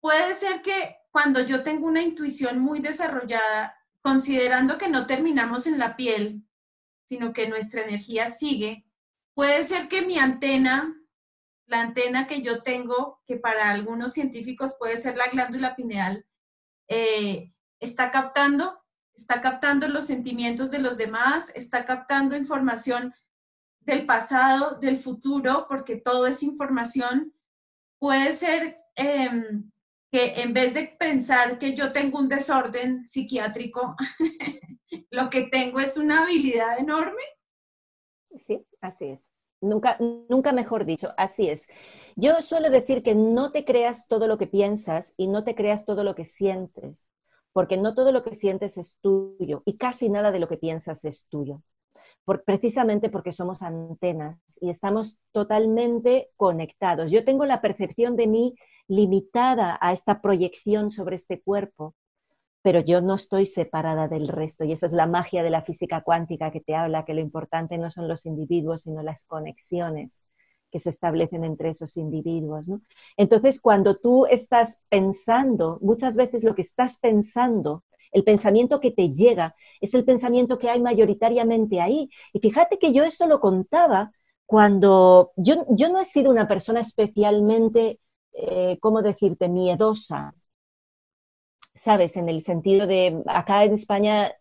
A: Puede ser que cuando yo tengo una intuición muy desarrollada, considerando que no terminamos en la piel, sino que nuestra energía sigue, puede ser que mi antena, la antena que yo tengo, que para algunos científicos puede ser la glándula pineal, eh, está captando los sentimientos de los demás, está captando información del pasado, del futuro, porque todo es información. Puede ser que en vez de pensar que yo tengo un desorden psiquiátrico, lo que tengo es una habilidad enorme.
B: Sí, así es. Nunca, nunca mejor dicho, así es. Yo suelo decir que no te creas todo lo que piensas y no te creas todo lo que sientes, porque no todo lo que sientes es tuyo y casi nada de lo que piensas es tuyo, precisamente porque somos antenas y estamos totalmente conectados. Yo tengo la percepción de mí limitada a esta proyección sobre este cuerpo, pero yo no estoy separada del resto y esa es la magia de la física cuántica que te habla, que lo importante no son los individuos, sino las conexiones que se establecen entre esos individuos, ¿no? Entonces, cuando tú estás pensando, muchas veces lo que estás pensando, el pensamiento que te llega, es el pensamiento que hay mayoritariamente ahí. Y fíjate que yo eso lo contaba cuando yo no he sido una persona especialmente, ¿cómo decirte?, miedosa, ¿sabes? En el sentido de, acá en España,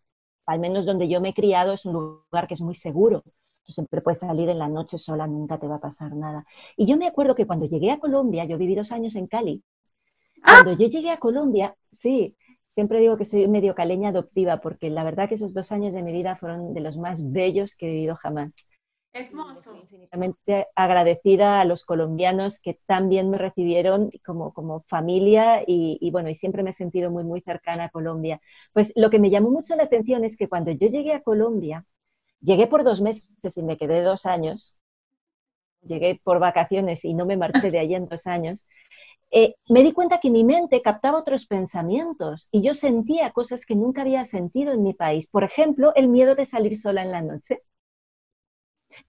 B: al menos donde yo me he criado, es un lugar que es muy seguro. Tú siempre puedes salir en la noche sola, nunca te va a pasar nada. Y yo me acuerdo que cuando llegué a Colombia, yo viví 2 años en Cali, cuando yo llegué a Colombia, sí, siempre digo que soy medio caleña adoptiva, porque la verdad que esos 2 años de mi vida fueron de los más bellos que he vivido jamás. Y le estoy
A: Hermoso.
B: infinitamente agradecida a los colombianos que tan bien me recibieron como familia bueno, y siempre me he sentido muy, muy cercana a Colombia. Pues lo que me llamó mucho la atención es que cuando yo llegué a Colombia, llegué por 2 meses y me quedé 2 años, llegué por vacaciones y no me marché de allí en 2 años, me di cuenta que mi mente captaba otros pensamientos y yo sentía cosas que nunca había sentido en mi país. Por ejemplo, el miedo de salir sola en la noche.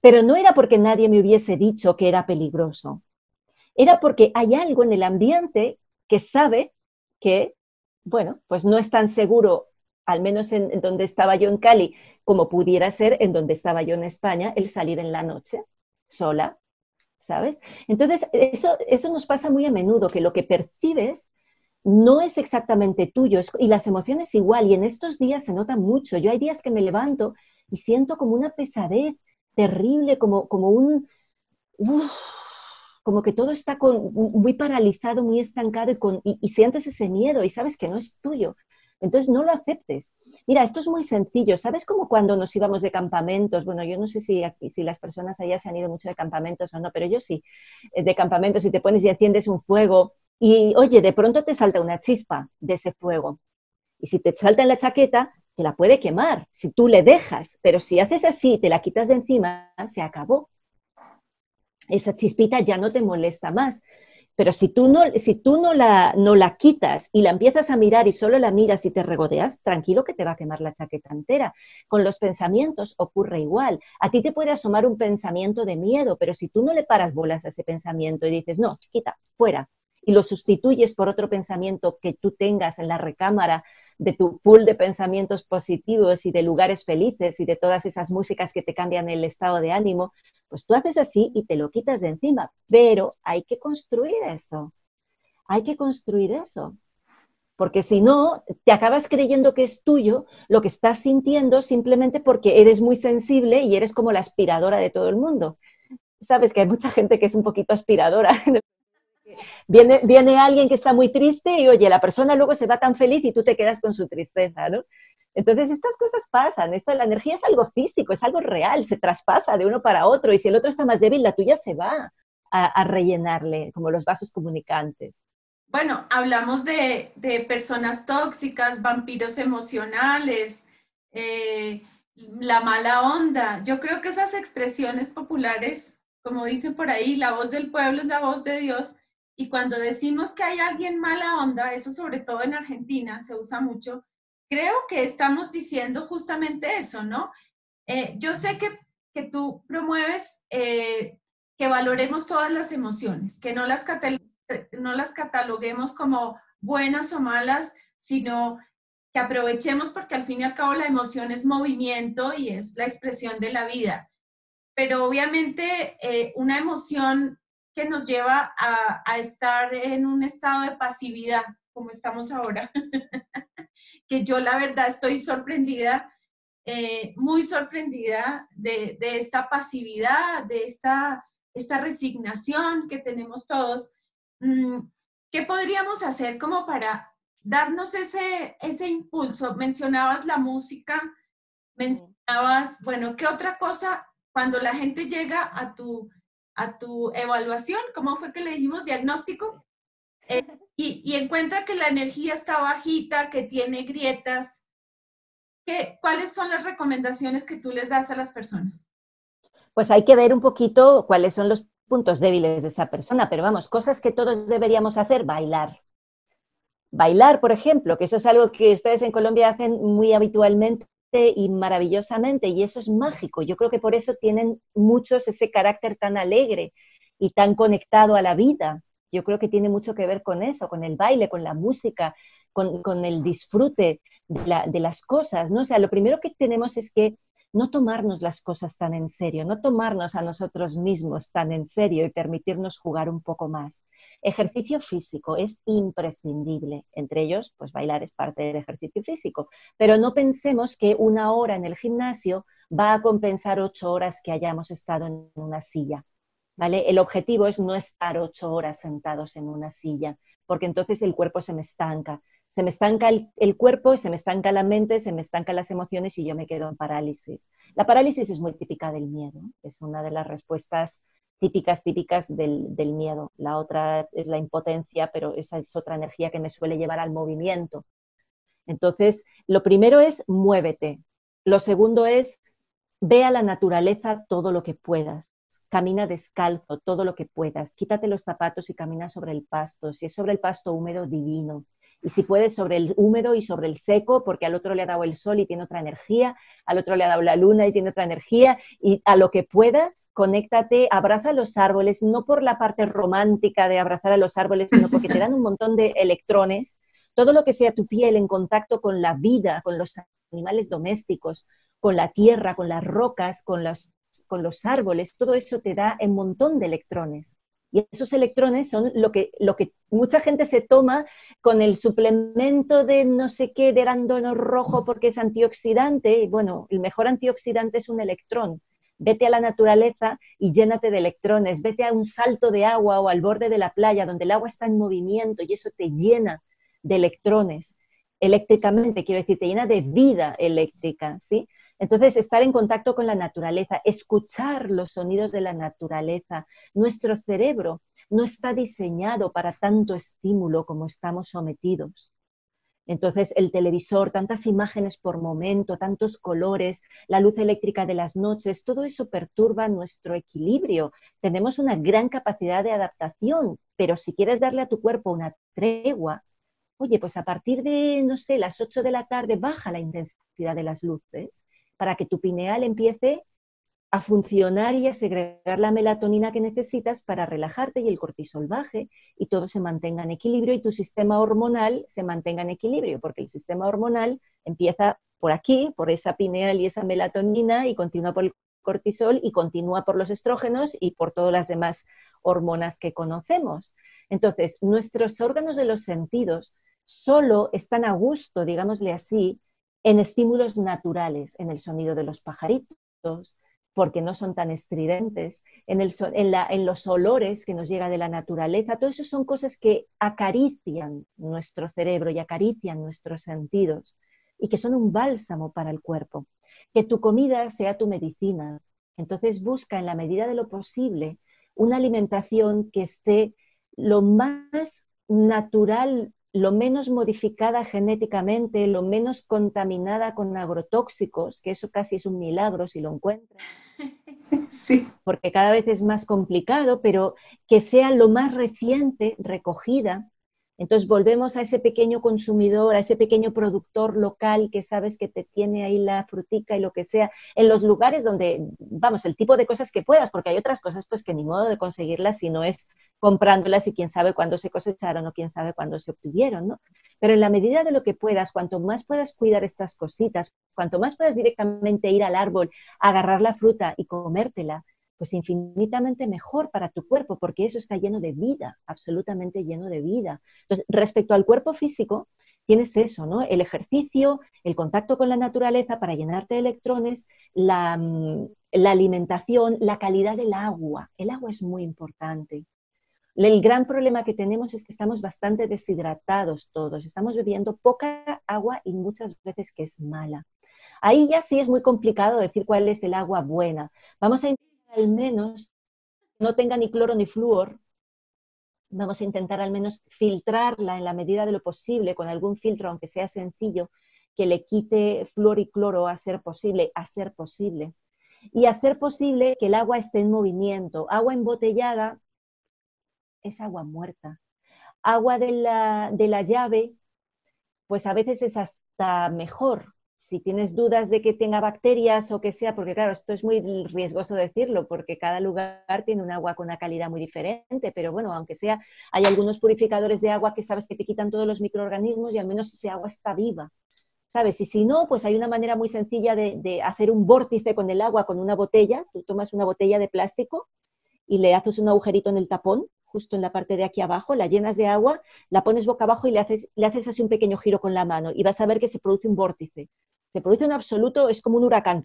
B: Pero no era porque nadie me hubiese dicho que era peligroso, era porque hay algo en el ambiente que sabe que, bueno, pues no es tan seguro, al menos en donde estaba yo en Cali, como pudiera ser en donde estaba yo en España, el salir en la noche sola, ¿sabes? Entonces, eso nos pasa muy a menudo, que lo que percibes no es exactamente tuyo, y las emociones igual, y en estos días se nota mucho. Yo hay días que me levanto y siento como una pesadez terrible, como un, uf, como que todo está muy paralizado, muy estancado y sientes ese miedo y sabes que no es tuyo. Entonces no lo aceptes. Mira, esto es muy sencillo. ¿Sabes cómo cuando nos íbamos de campamentos? Bueno, yo no sé si las personas allá se han ido mucho de campamentos o no, pero yo sí, de campamentos, y te pones y enciendes un fuego y, oye, de pronto te salta una chispa de ese fuego. Y si te salta en la chaqueta, te la puede quemar, si tú le dejas. Pero si haces así, te la quitas de encima, se acabó. Esa chispita ya no te molesta más. Pero si tú no la quitas y la empiezas a mirar y solo la miras y te regodeas, tranquilo que te va a quemar la chaqueta entera. Con los pensamientos ocurre igual. A ti te puede asomar un pensamiento de miedo, pero si tú no le paras bolas a ese pensamiento y dices, no, quita, fuera, y lo sustituyes por otro pensamiento que tú tengas en la recámara de tu pool de pensamientos positivos y de lugares felices y de todas esas músicas que te cambian el estado de ánimo, pues tú haces así y te lo quitas de encima, pero hay que construir eso, hay que construir eso, porque si no, te acabas creyendo que es tuyo lo que estás sintiendo simplemente porque eres muy sensible y eres como la aspiradora de todo el mundo. Sabes que hay mucha gente que es un poquito aspiradora. Viene alguien que está muy triste y oye, la persona luego se va tan feliz y tú te quedas con su tristeza, ¿no? Entonces estas cosas pasan, la energía es algo físico, es algo real, se traspasa de uno para otro y si el otro está más débil, la tuya se va a rellenarle, como los vasos comunicantes.
A: Bueno, hablamos de personas tóxicas, vampiros emocionales, la mala onda. Yo creo que esas expresiones populares, como dicen por ahí, la voz del pueblo es la voz de Dios. Y cuando decimos que hay alguien mala onda, eso sobre todo en Argentina se usa mucho, creo que estamos diciendo justamente eso, ¿no? Yo sé que tú promueves que valoremos todas las emociones, que no las cataloguemos como buenas o malas, sino que aprovechemos porque al fin y al cabo la emoción es movimiento y es la expresión de la vida. Pero obviamente una emoción que nos lleva a estar en un estado de pasividad, como estamos ahora, que yo la verdad estoy sorprendida, muy sorprendida de esta pasividad, de esta resignación que tenemos todos. ¿Qué podríamos hacer como para darnos ese impulso? Mencionabas la música, mencionabas, bueno, ¿qué otra cosa cuando la gente llega a tu evaluación? ¿Cómo fue que le dijimos? Diagnóstico. Y encuentra que la energía está bajita, que tiene grietas. ¿Cuáles son las recomendaciones que tú les das a las personas?
B: Pues hay que ver un poquito cuáles son los puntos débiles de esa persona, pero vamos, cosas que todos deberíamos hacer, bailar. Bailar, por ejemplo, que eso es algo que ustedes en Colombia hacen muy habitualmente y maravillosamente, y eso es mágico. Yo creo que por eso tienen muchos ese carácter tan alegre y tan conectado a la vida. Yo creo que tiene mucho que ver con eso, con el baile, con la música, con el disfrute de las cosas, ¿no? O sea, lo primero que tenemos es que no tomarnos las cosas tan en serio, no tomarnos a nosotros mismos tan en serio y permitirnos jugar un poco más. Ejercicio físico es imprescindible, entre ellos, pues bailar es parte del ejercicio físico, pero no pensemos que una hora en el gimnasio va a compensar 8 horas que hayamos estado en una silla. ¿Vale? El objetivo es no estar 8 horas sentados en una silla, porque entonces el cuerpo se me estanca. Se me estanca el cuerpo, se me estanca la mente, se me estancan las emociones y yo me quedo en parálisis. La parálisis es muy típica del miedo, es una de las respuestas típicas del miedo. La otra es la impotencia, pero esa es otra energía que me suele llevar al movimiento. Entonces, lo primero es muévete. Lo segundo es ve a la naturaleza todo lo que puedas. Camina descalzo todo lo que puedas. Quítate los zapatos y camina sobre el pasto. Si es sobre el pasto húmedo, divino. Y si puedes, sobre el húmedo y sobre el seco, porque al otro le ha dado el sol y tiene otra energía, al otro le ha dado la luna y tiene otra energía. Y a lo que puedas, conéctate, abraza los árboles, no por la parte romántica de abrazar a los árboles, sino porque te dan un montón de electrones. Todo lo que sea tu piel en contacto con la vida, con los animales domésticos, con la tierra, con las rocas, con los árboles, todo eso te da un montón de electrones. Y esos electrones son lo que mucha gente se toma con el suplemento de no sé qué, de arándano rojo porque es antioxidante. Y bueno, el mejor antioxidante es un electrón. vete a la naturaleza y llénate de electrones, vete a un salto de agua o al borde de la playa donde el agua está en movimiento y eso te llena de electrones, eléctricamente, quiero decir, te llena de vida eléctrica, ¿sí? Entonces, estar en contacto con la naturaleza, escuchar los sonidos de la naturaleza. Nuestro cerebro no está diseñado para tanto estímulo como estamos sometidos. Entonces, el televisor, tantas imágenes por momento, tantos colores, la luz eléctrica de las noches, todo eso perturba nuestro equilibrio. Tenemos una gran capacidad de adaptación, pero si quieres darle a tu cuerpo una tregua, oye, pues a partir de, no sé, las 8 de la tarde baja la intensidad de las luces para que tu pineal empiece a funcionar y a segregar la melatonina que necesitas para relajarte y el cortisol baje y todo se mantenga en equilibrio y tu sistema hormonal se mantenga en equilibrio, porque el sistema hormonal empieza por aquí, por esa pineal y esa melatonina y continúa por el cortisol y continúa por los estrógenos y por todas las demás hormonas que conocemos. Entonces, nuestros órganos de los sentidos solo están a gusto, digámosle así, en estímulos naturales, en el sonido de los pajaritos, porque no son tan estridentes, en los olores que nos llega de la naturaleza. Todo eso son cosas que acarician nuestro cerebro y acarician nuestros sentidos y que son un bálsamo para el cuerpo. Que tu comida sea tu medicina. Entonces busca en la medida de lo posible una alimentación que esté lo más natural, lo menos modificada genéticamente, lo menos contaminada con agrotóxicos, que eso casi es un milagro si lo encuentras.
A: Sí.
B: Porque cada vez es más complicado, pero que sea lo más reciente recogida. Entonces volvemos a ese pequeño consumidor, a ese pequeño productor local que sabes que te tiene ahí la frutica y lo que sea, en los lugares donde, vamos, el tipo de cosas que puedas, porque hay otras cosas pues que ni modo de conseguirlas si no es comprándolas y quién sabe cuándo se cosecharon o quién sabe cuándo se obtuvieron, ¿no? Pero en la medida de lo que puedas, cuanto más puedas cuidar estas cositas, cuanto más puedas directamente ir al árbol, agarrar la fruta y comértela, pues infinitamente mejor para tu cuerpo, porque eso está lleno de vida, absolutamente lleno de vida. Entonces, respecto al cuerpo físico, tienes eso, ¿no? El ejercicio, el contacto con la naturaleza para llenarte de electrones, la alimentación, la calidad del agua. El agua es muy importante. El gran problema que tenemos es que estamos bastante deshidratados todos, estamos bebiendo poca agua y muchas veces que es mala. Ahí ya sí es muy complicado decir cuál es el agua buena. Vamos a intentar al menos no tenga ni cloro ni flúor. Vamos a intentar al menos filtrarla en la medida de lo posible con algún filtro, aunque sea sencillo, que le quite flúor y cloro a ser posible, Y a ser posible que el agua esté en movimiento. Agua embotellada es agua muerta. Agua de la llave, pues a veces es hasta mejor. Si tienes dudas de que tenga bacterias o que sea, porque claro, esto es muy riesgoso decirlo, porque cada lugar tiene un agua con una calidad muy diferente, pero bueno, aunque sea, hay algunos purificadores de agua que sabes que te quitan todos los microorganismos y al menos ese agua está viva, ¿sabes? Y si no, pues hay una manera muy sencilla de hacer un vórtice con el agua con una botella. Tú tomas una botella de plástico y le haces un agujerito en el tapón, justo en la parte de aquí abajo, la llenas de agua, la pones boca abajo y le haces así un pequeño giro con la mano y vas a ver que se produce un vórtice. Se produce un absoluto, es como un huracán,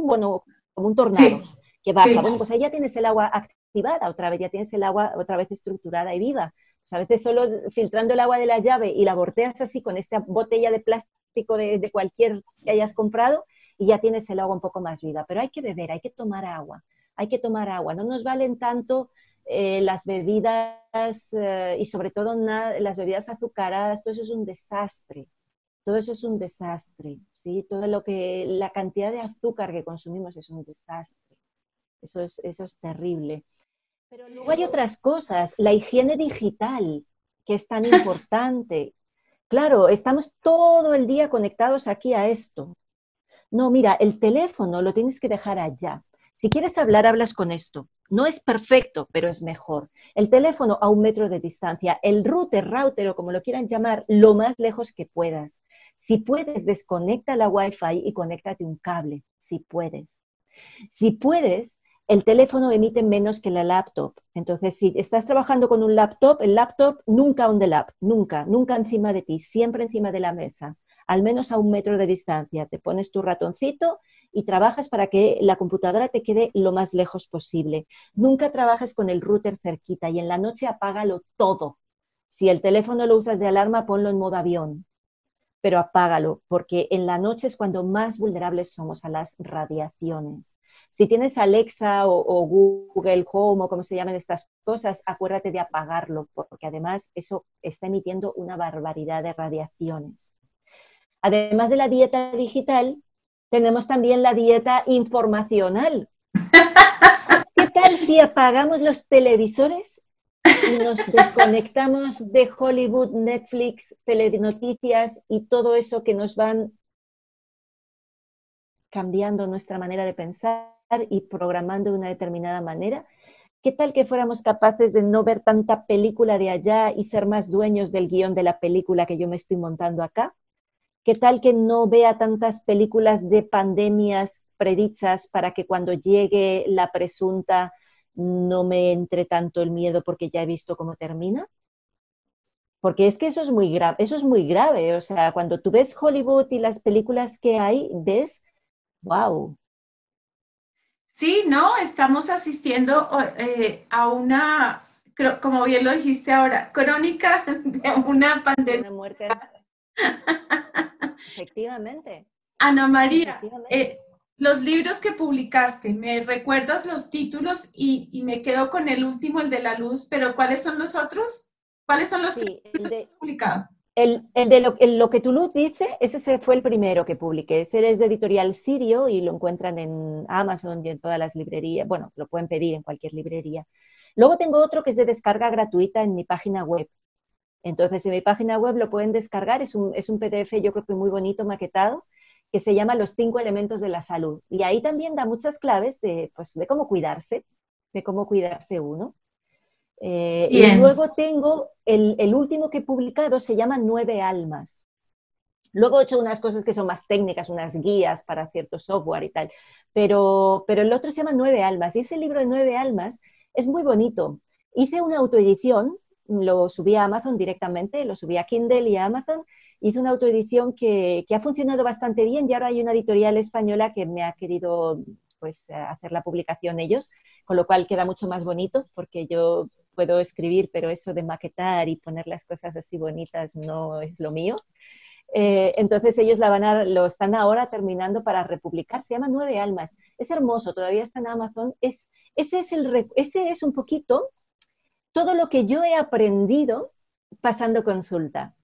B: bueno, como un tornado que baja. Sí. Bueno, pues ahí ya tienes el agua activada otra vez, ya tienes el agua otra vez estructurada y viva. Pues a veces solo filtrando el agua de la llave y la volteas así con esta botella de plástico de cualquier que hayas comprado y ya tienes el agua un poco más viva. Pero hay que beber, hay que tomar agua. Hay que tomar agua, no nos valen tanto las bebidas y sobre todo las bebidas azucaradas, todo eso es un desastre, todo eso es un desastre, ¿sí? La cantidad de azúcar que consumimos es un desastre, eso es terrible. Pero luego hay otras cosas, la higiene digital, que es tan importante. Claro, estamos todo el día conectados aquí a esto. No, mira, el teléfono lo tienes que dejar allá. Si quieres hablar, hablas con esto. No es perfecto, pero es mejor. El teléfono a 1 metro de distancia, el router o como lo quieran llamar, lo más lejos que puedas. Si puedes, desconecta la Wi-Fi y conéctate un cable, si puedes. Si puedes, el teléfono emite menos que la laptop. Entonces, si estás trabajando con un laptop, el laptop nunca on the lap, nunca encima de ti, siempre encima de la mesa. Al menos a 1 metro de distancia. Te pones tu ratoncito y trabajas para que la computadora te quede lo más lejos posible. Nunca trabajes con el router cerquita y en la noche apágalo todo. Si el teléfono lo usas de alarma, ponlo en modo avión, pero apágalo, porque en la noche es cuando más vulnerables somos a las radiaciones. Si tienes Alexa o Google Home o como se llaman estas cosas, acuérdate de apagarlo, porque además eso está emitiendo una barbaridad de radiaciones. Además de la dieta digital, tenemos también la dieta informacional. ¿Qué tal si apagamos los televisores y nos desconectamos de Hollywood, Netflix, telenoticias y todo eso que nos van cambiando nuestra manera de pensar y programando de una determinada manera? ¿Qué tal que fuéramos capaces de no ver tanta película de allá y ser más dueños del guión de la película que yo me estoy montando acá? ¿Qué tal que no vea tantas películas de pandemias predichas para que cuando llegue la presunta no me entre tanto el miedo porque ya he visto cómo termina? Porque es que eso es muy grave. O sea, cuando tú ves Hollywood y las películas que hay, ves, wow.
A: Sí, no, estamos asistiendo a una, como bien lo dijiste ahora, crónica de una
B: De
A: pandemia.
B: una muerte. Efectivamente,
A: Ana María,
B: efectivamente.
A: los libros que publicaste, ¿me recuerdas los títulos? Y me quedo con el último, el de la luz, pero ¿cuáles son los otros? ¿Cuáles son los tres
B: Sí,
A: libros que has publicado?
B: el de lo que tu luz dice, ese fue el primero que publiqué. Ese es de Editorial Sirio y lo encuentran en Amazon y en todas las librerías. Bueno, lo pueden pedir en cualquier librería. Luego tengo otro que es de descarga gratuita en mi página web. Entonces, en mi página web lo pueden descargar. Es un PDF, yo creo que muy bonito, maquetado, que se llama Los 5 elementos de la salud. Y ahí también da muchas claves de, pues, de cómo cuidarse uno. Y
A: Bien.
B: luego tengo el último que he publicado, se llama Nueve Almas. Luego he hecho unas cosas que son más técnicas, unas guías para cierto software y tal, pero el otro se llama Nueve Almas y ese libro de Nueve Almas es muy bonito. Hice una autoedición, lo subí a Amazon directamente, lo subí a Kindle y a Amazon, hice una autoedición que ha funcionado bastante bien y ahora hay una editorial española que me ha querido pues hacer la publicación ellos, con lo cual queda mucho más bonito porque yo puedo escribir, pero eso de maquetar y poner las cosas así bonitas no es lo mío. Entonces ellos lo están ahora terminando para republicar, se llama Nueve Almas, es hermoso, todavía está en Amazon, ese es un poquito todo lo que yo he aprendido pasando consulta.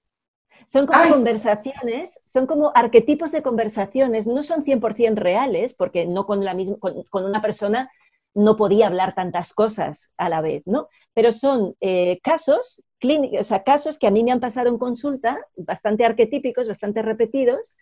B: Son como
A: Ay,
B: conversaciones, son como arquetipos de conversaciones, no son 100% reales, porque no con una persona no podía hablar tantas cosas a la vez, ¿no? Pero son casos clínicos, o sea, casos que a mí me han pasado en consulta, bastante arquetípicos, bastante repetidos,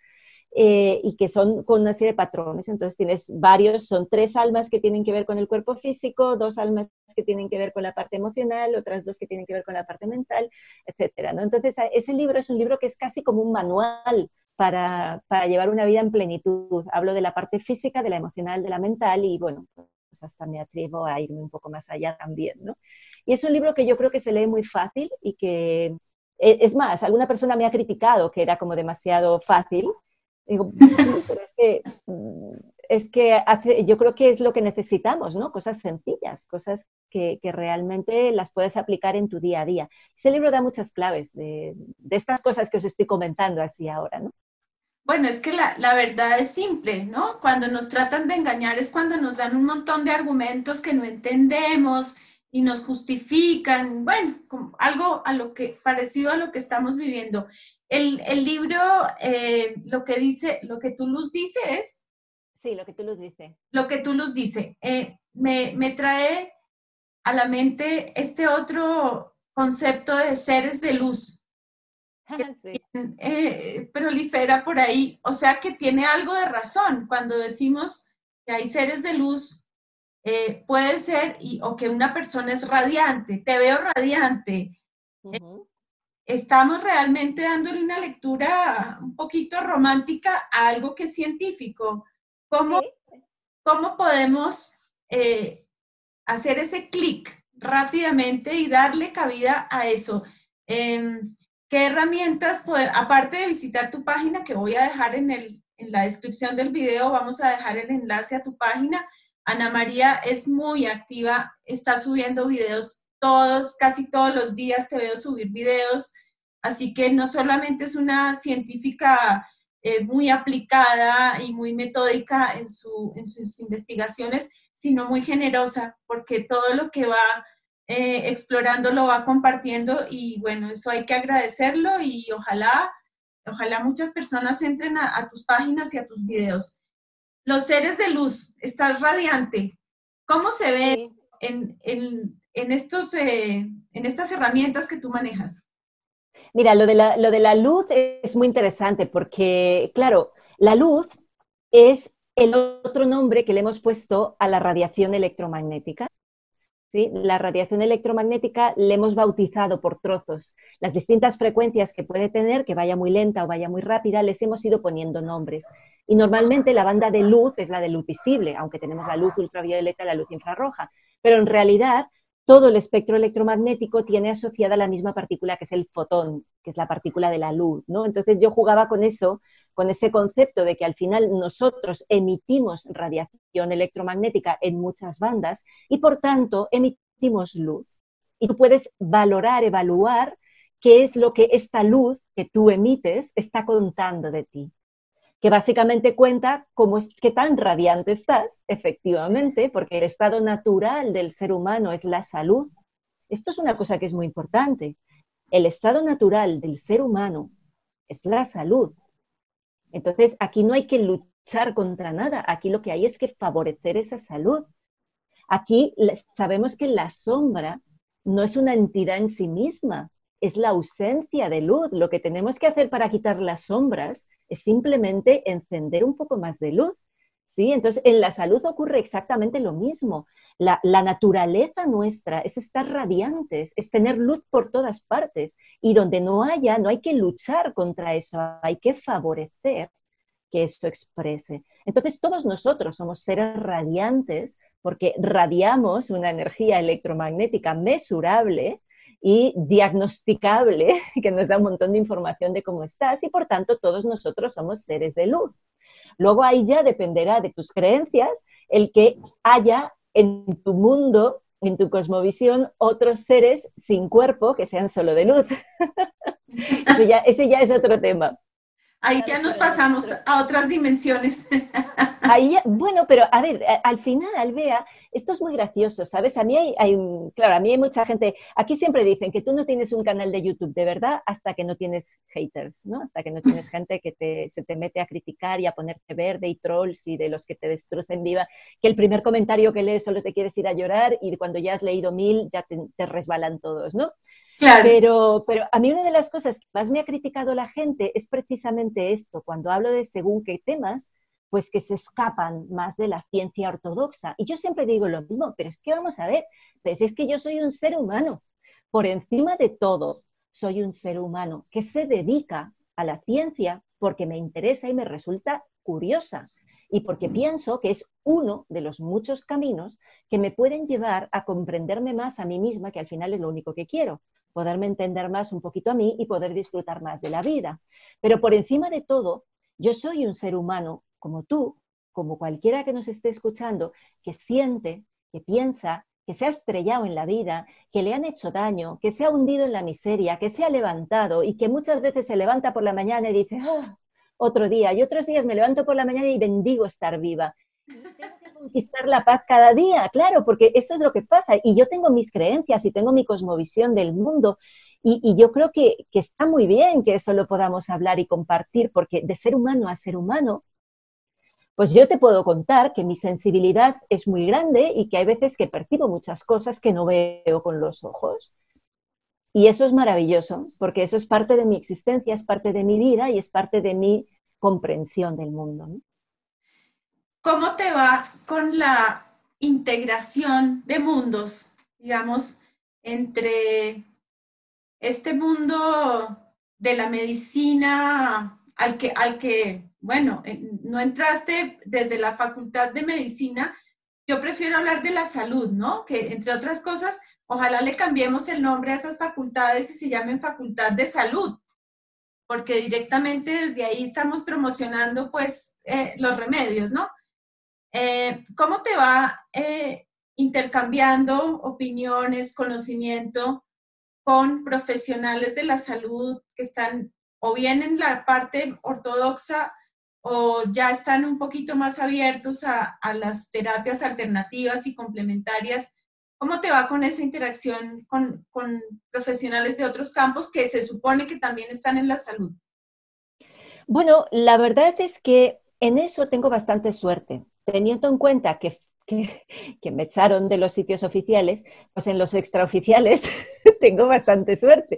B: y que son con una serie de patrones. Entonces tienes varios, son tres almas que tienen que ver con el cuerpo físico, dos almas que tienen que ver con la parte emocional, otras dos que tienen que ver con la parte mental, etcétera, ¿no? Entonces ese libro es un libro que es casi como un manual para llevar una vida en plenitud. Hablo de la parte física, de la emocional, de la mental y bueno, pues hasta me atrevo a irme un poco más allá también, ¿no? Y es un libro que yo creo que se lee muy fácil y que, es más, alguna persona me ha criticado que era como demasiado fácil. Digo, sí, pero es que yo creo que es lo que necesitamos, ¿no? Cosas sencillas, cosas que realmente las puedes aplicar en tu día a día. Ese libro da muchas claves de estas cosas que os estoy comentando así ahora, ¿no?
A: bueno, es que la verdad es simple, ¿no? Cuando nos tratan de engañar es cuando nos dan un montón de argumentos que no entendemos y nos justifican, bueno, como algo a lo que, parecido a lo que estamos viviendo. El libro, lo que dice, lo que tú Luz dice es,
B: Sí, lo que tú nos dices.
A: lo que tú Luz dice, me trae a la mente este otro concepto de seres de luz
B: Sí.
A: prolifera por ahí, o sea que tiene algo de razón cuando decimos que hay seres de luz, puede ser, o que una persona es radiante, te veo radiante,
B: Uh-huh.
A: estamos realmente dándole una lectura un poquito romántica a algo que es científico. ¿Cómo,
B: Sí.
A: cómo podemos hacer ese clic rápidamente y darle cabida a eso? ¿Qué herramientas, aparte de visitar tu página que voy a dejar en la descripción del video vamos a dejar el enlace a tu página. Ana María es muy activa, está subiendo videos casi todos los días te veo subir videos, así que no solamente es una científica muy aplicada y muy metódica en sus investigaciones, sino muy generosa, porque todo lo que va explorando lo va compartiendo y bueno, eso hay que agradecerlo y ojalá muchas personas entren a tus páginas y a tus videos. Los seres de luz, estás radiante. ¿Cómo se ve
B: Sí.
A: en estas herramientas que tú manejas?
B: Mira, lo de la luz es muy interesante porque, claro, la luz es el otro nombre que le hemos puesto a la radiación electromagnética. ¿Sí? La radiación electromagnética le hemos bautizado por trozos. Las distintas frecuencias que puede tener, que vaya muy lenta o vaya muy rápida, les hemos ido poniendo nombres. Y normalmente la banda de luz es la de luz visible, aunque tenemos la luz ultravioleta y la luz infrarroja. Pero en realidad todo el espectro electromagnético tiene asociada la misma partícula que es el fotón, que es la partícula de la luz, ¿no? Entonces yo jugaba con eso, con ese concepto de que al final nosotros emitimos radiación electromagnética en muchas bandas y por tanto emitimos luz. Y tú puedes valorar, evaluar qué es lo que esta luz que tú emites está contando de ti, que básicamente cuenta qué tan radiante estás, efectivamente, porque el estado natural del ser humano es la salud. Esto es una cosa que es muy importante. El estado natural del ser humano es la salud. Entonces, aquí no hay que luchar contra nada, aquí lo que hay es que favorecer esa salud. Aquí sabemos que la sombra no es una entidad en sí misma, es la ausencia de luz. Lo que tenemos que hacer para quitar las sombras es simplemente encender un poco más de luz. ¿Sí? Entonces, en la salud ocurre exactamente lo mismo. La naturaleza nuestra es estar radiantes, es tener luz por todas partes. Y donde no haya, no hay que luchar contra eso, hay que favorecer que esto exprese. Entonces, todos nosotros somos seres radiantes porque radiamos una energía electromagnética mesurable y diagnosticable, que nos da un montón de información de cómo estás, y por tanto todos nosotros somos seres de luz. Luego ahí ya dependerá de tus creencias el que haya en tu mundo, en tu cosmovisión, otros seres sin cuerpo que sean solo de luz. Ese ya es otro tema.
A: Ahí ya nos pasamos a otras dimensiones.
B: Ahí, bueno, pero a ver, al final, Bea, esto es muy gracioso, ¿sabes? A mí claro, a mí hay mucha gente, aquí siempre dicen que tú no tienes un canal de YouTube de verdad hasta que no tienes haters, ¿no? Hasta que no tienes gente que se te mete a criticar y a ponerte verde y trolls y de los que te destrucen viva, que el primer comentario que lees solo te quieres ir a llorar y cuando ya has leído 1000 ya te resbalan todos, ¿no? Claro. Pero a mí una de las cosas que más me ha criticado la gente es precisamente esto, cuando hablo de según qué temas, pues que se escapan más de la ciencia ortodoxa. Y yo siempre digo lo mismo, pero es que vamos a ver, pues es que yo soy un ser humano. Por encima de todo, soy un ser humano que se dedica a la ciencia porque me interesa y me resulta curiosa y porque pienso que es uno de los muchos caminos que me pueden llevar a comprenderme más a mí misma, que al final es lo único que quiero, poderme entender más un poquito a mí y poder disfrutar más de la vida. Pero por encima de todo, yo soy un ser humano como tú, como cualquiera que nos esté escuchando, que siente, que piensa, que se ha estrellado en la vida, que le han hecho daño, que se ha hundido en la miseria, que se ha levantado y que muchas veces se levanta por la mañana y dice, ¡ah! Otro día, y otros días me levanto por la mañana y bendigo estar viva. Y tengo que conquistar la paz cada día, claro, porque eso es lo que pasa. Y yo tengo mis creencias y tengo mi cosmovisión del mundo. Y yo creo que está muy bien que eso lo podamos hablar y compartir, porque de ser humano a ser humano, pues yo te puedo contar que mi sensibilidad es muy grande y que hay veces que percibo muchas cosas que no veo con los ojos. Y eso es maravilloso, porque eso es parte de mi existencia, es parte de mi vida y es parte de mi comprensión del mundo, ¿no?
A: ¿Cómo te va con la integración de mundos, digamos, entre este mundo de la medicina bueno, no entraste desde la facultad de medicina? Yo prefiero hablar de la salud, ¿no? Que entre otras cosas, ojalá le cambiemos el nombre a esas facultades y se llamen facultad de salud. porque directamente desde ahí estamos promocionando pues los remedios, ¿no? ¿Cómo te va intercambiando opiniones, conocimiento con profesionales de la salud que están o bien en la parte ortodoxa o ya están un poquito más abiertos a las terapias alternativas y complementarias? ¿Cómo te va con esa interacción con profesionales de otros campos que se supone que también están en la salud?
B: Bueno, la verdad es que en eso tengo bastante suerte, teniendo en cuenta que me echaron de los sitios oficiales, pues en los extraoficiales tengo bastante suerte,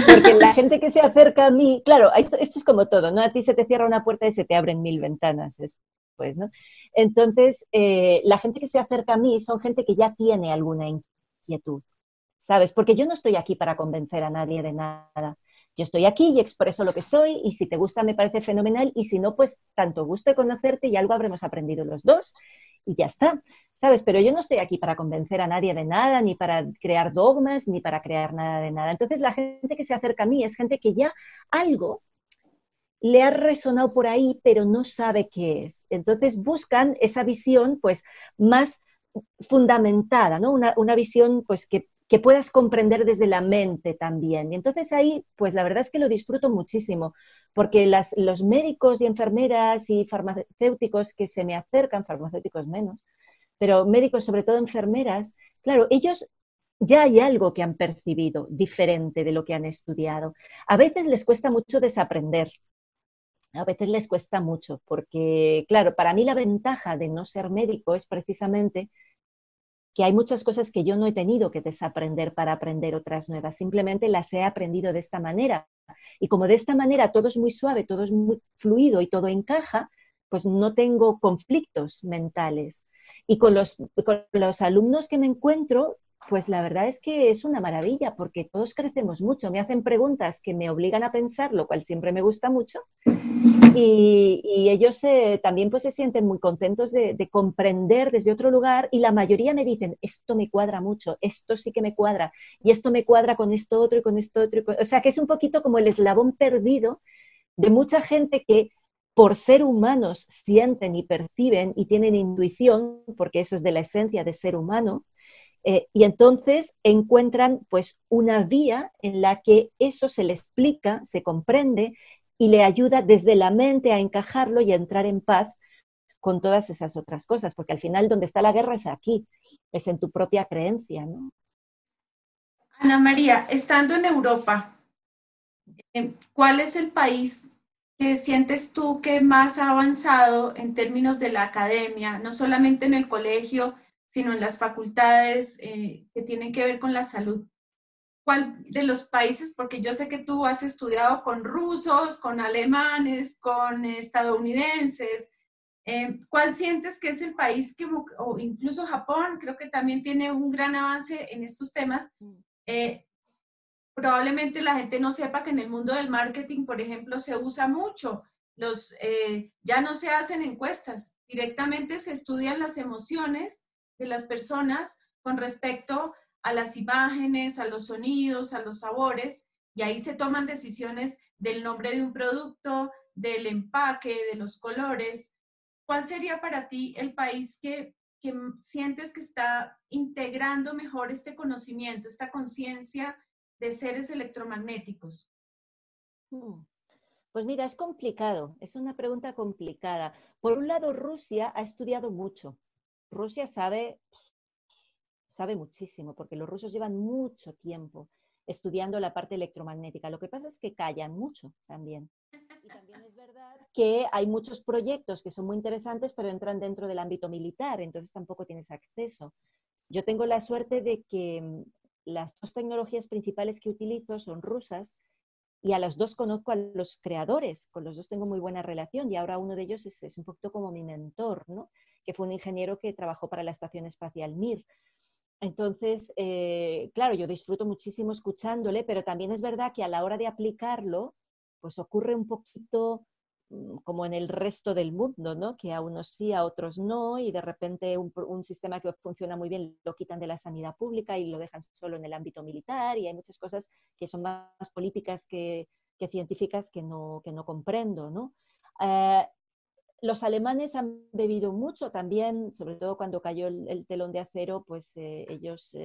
B: porque la gente que se acerca a mí, claro, esto es como todo, ¿no? A ti se te cierra una puerta y se te abren mil ventanas después, ¿no? Entonces, la gente que se acerca a mí son gente que ya tiene alguna inquietud, ¿sabes? Porque yo no estoy aquí para convencer a nadie de nada. Yo estoy aquí y expreso lo que soy y si te gusta me parece fenomenal y si no, pues tanto gusto de conocerte y algo habremos aprendido los dos y ya está, ¿sabes? Pero yo no estoy aquí para convencer a nadie de nada, ni para crear dogmas, ni para crear nada de nada. Entonces la gente que se acerca a mí es gente que ya algo le ha resonado por ahí, pero no sabe qué es. Entonces buscan esa visión pues más fundamentada, ¿no? Una visión pues que puedas comprender desde la mente también. Y entonces ahí, pues la verdad es que lo disfruto muchísimo, porque los médicos y enfermeras y farmacéuticos que se me acercan, farmacéuticos menos, pero médicos, sobre todo enfermeras, claro, ellos ya hay algo que han percibido diferente de lo que han estudiado. A veces les cuesta mucho desaprender, a veces les cuesta mucho, porque, claro, para mí la ventaja de no ser médico es precisamente que hay muchas cosas que yo no he tenido que desaprender para aprender otras nuevas, simplemente las he aprendido de esta manera. Y como de esta manera todo es muy suave, todo es muy fluido y todo encaja, pues no tengo conflictos mentales. Y con los alumnos que me encuentro, pues la verdad es que es una maravilla porque todos crecemos mucho, me hacen preguntas que me obligan a pensar, lo cual siempre me gusta mucho, y ellos también pues se sienten muy contentos de comprender desde otro lugar y la mayoría me dicen, esto me cuadra mucho, esto sí que me cuadra, y esto me cuadra con esto otro y con esto otro. O sea, que es un poquito como el eslabón perdido de mucha gente que por ser humanos sienten y perciben y tienen intuición, porque eso es de la esencia de ser humano, y entonces encuentran pues una vía en la que eso se le explica, se comprende y le ayuda desde la mente a encajarlo y a entrar en paz con todas esas otras cosas, porque al final donde está la guerra es aquí, es en tu propia creencia, ¿no?
A: Ana María, estando en Europa, ¿cuál es el país que sientes tú que más ha avanzado en términos de la academia, no solamente en el colegio, sino en las facultades que tienen que ver con la salud? ¿Cuál de los países? Porque yo sé que tú has estudiado con rusos, con alemanes, con estadounidenses. ¿Cuál sientes que es el país que, o incluso Japón, creo que también tiene un gran avance en estos temas? Eh, Probablemente la gente no sepa que en el mundo del marketing, por ejemplo, se usa mucho. Ya no se hacen encuestas, directamente se estudian las emociones de las personas con respecto a las imágenes, a los sonidos, a los sabores, y ahí se toman decisiones del nombre de un producto, del empaque, de los colores. ¿Cuál sería para ti el país que sientes que está integrando mejor este conocimiento, esta conciencia de seres electromagnéticos?
B: Pues mira, es complicado, es una pregunta complicada. Por un lado, Rusia ha estudiado mucho. Rusia sabe muchísimo, porque los rusos llevan mucho tiempo estudiando la parte electromagnética. Lo que pasa es que callan mucho también. Y también es verdad que hay muchos proyectos que son muy interesantes, pero entran dentro del ámbito militar, entonces tampoco tienes acceso. Yo tengo la suerte de que las dos tecnologías principales que utilizo son rusas y a los dos conozco a los creadores, con los dos tengo muy buena relación y ahora uno de ellos es un poquito como mi mentor, ¿no? Que fue un ingeniero que trabajó para la Estación Espacial Mir. Entonces, claro, yo disfruto muchísimo escuchándole, pero también es verdad que a la hora de aplicarlo, pues ocurre un poquito como en el resto del mundo, ¿no? Que a unos sí, a otros no, y de repente un sistema que funciona muy bien lo quitan de la sanidad pública y lo dejan solo en el ámbito militar, y hay muchas cosas que son más políticas científicas que no comprendo, ¿no? Los alemanes han bebido mucho también, sobre todo cuando cayó el telón de acero, pues ellos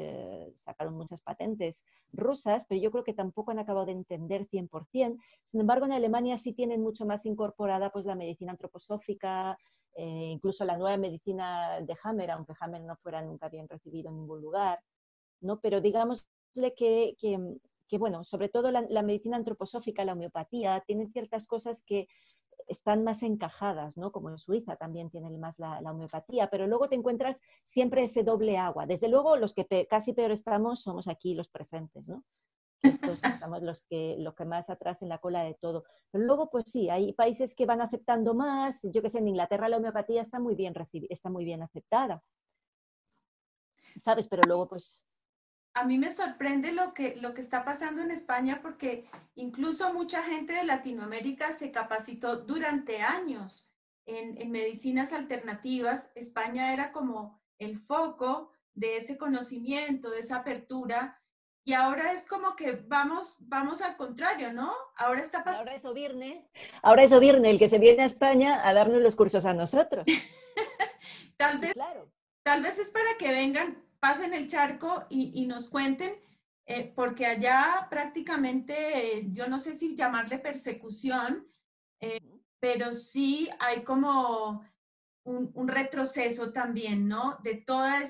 B: sacaron muchas patentes rusas, pero yo creo que tampoco han acabado de entender 100%. Sin embargo, en Alemania sí tienen mucho más incorporada pues, la medicina antroposófica, incluso la nueva medicina de Hammer, aunque Hammer no fuera nunca bien recibido en ningún lugar, ¿no? Pero digamos que bueno, sobre todo la medicina antroposófica, la homeopatía, tienen ciertas cosas que están más encajadas, ¿no? Como en Suiza también tienen más la homeopatía, pero luego te encuentras siempre ese doble agua. Desde luego, los que casi peor estamos somos aquí los presentes, ¿no? Estos estamos los que más atrás en la cola de todo. Pero luego, pues sí, hay países que van aceptando más. Yo que sé, en Inglaterra la homeopatía está muy bien está muy bien aceptada, ¿sabes? Pero luego, pues...
A: A mí me sorprende lo que está pasando en España porque incluso mucha gente de Latinoamérica se capacitó durante años en medicinas alternativas. España era como el foco de ese conocimiento, de esa apertura, y ahora es como que vamos al contrario, ¿no? Ahora está pasando.
B: Ahora es Obirne el que se viene a España a darnos los cursos a nosotros.
A: Tal vez, claro. Tal vez es para que vengan, pasen el charco y nos cuenten, porque allá prácticamente, yo no sé si llamarle persecución, pero sí hay como un retroceso también, ¿no? De toda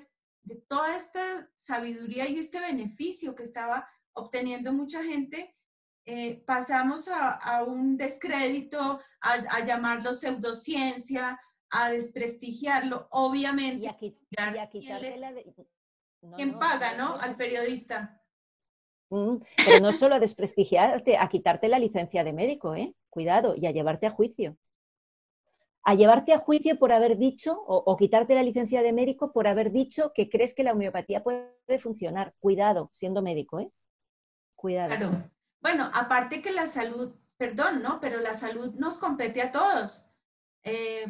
A: esta sabiduría y este beneficio que estaba obteniendo mucha gente, pasamos a un descrédito, a llamarlo pseudociencia, a desprestigiarlo, obviamente.
B: Y a quitártela de...
A: ¿Quién paga, no? Al periodista.
B: Pero no solo a desprestigiarte, a quitarte la licencia de médico, ¿eh? Cuidado, y a llevarte a juicio. A llevarte a juicio por haber dicho, o quitarte la licencia de médico por haber dicho que crees que la homeopatía puede funcionar. Cuidado, siendo médico, ¿eh? Cuidado.
A: Claro. Bueno, aparte que la salud, perdón, ¿no? Pero la salud nos compete a todos.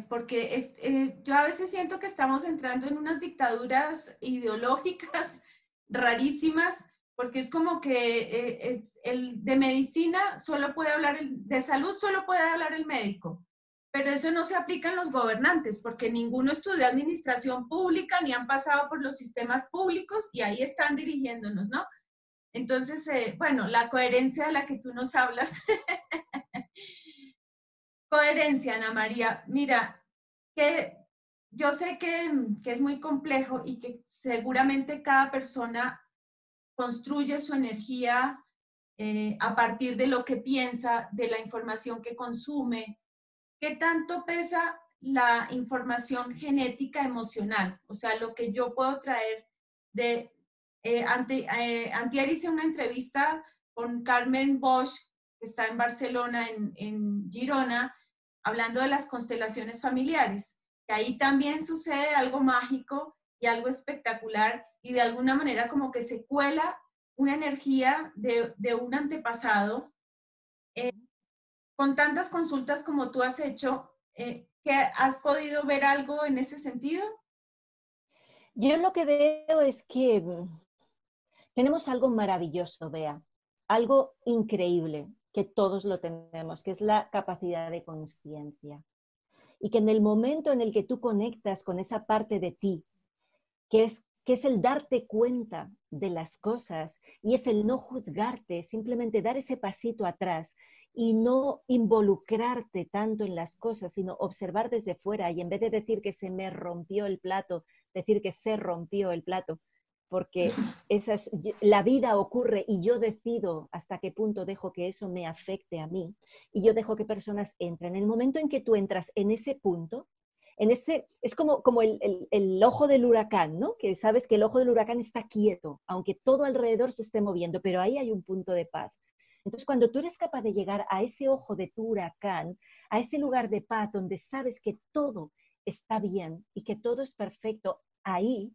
A: Porque yo a veces siento que estamos entrando en unas dictaduras ideológicas rarísimas, porque es como que el de medicina solo puede hablar, de salud solo puede hablar el médico, pero eso no se aplica en los gobernantes, porque ninguno estudió administración pública ni han pasado por los sistemas públicos y ahí están dirigiéndonos, ¿no? Entonces, bueno, la coherencia de la que tú nos hablas. Coherencia, Ana María. Mira, que yo sé que es muy complejo y que seguramente cada persona construye su energía a partir de lo que piensa, de la información que consume. ¿Qué tanto pesa la información genética emocional? O sea, lo que yo puedo traer de... antier hice una entrevista con Carmen Bosch, que está en Barcelona, en Girona, hablando de las constelaciones familiares, que ahí también sucede algo mágico y algo espectacular y de alguna manera como que se cuela una energía de un antepasado. Con tantas consultas como tú has hecho, ¿que has podido ver algo en ese sentido?
B: Yo lo que veo es que tenemos algo maravilloso, Bea, algo increíble, que todos lo tenemos, que es la capacidad de conciencia. Y que en el momento en el que tú conectas con esa parte de ti, que es el darte cuenta de las cosas y es el no juzgarte, simplemente dar ese pasito atrás y no involucrarte tanto en las cosas, sino observar desde fuera y en vez de decir que se me rompió el plato, decir que se rompió el plato, porque la vida ocurre y yo decido hasta qué punto dejo que eso me afecte a mí y yo dejo que personas entren. En el momento en que tú entras en ese punto, es como el ojo del huracán, ¿no? Que sabes que el ojo del huracán está quieto, aunque todo alrededor se esté moviendo, pero ahí hay un punto de paz. Entonces, cuando tú eres capaz de llegar a ese ojo de tu huracán, a ese lugar de paz donde sabes que todo está bien y que todo es perfecto, ahí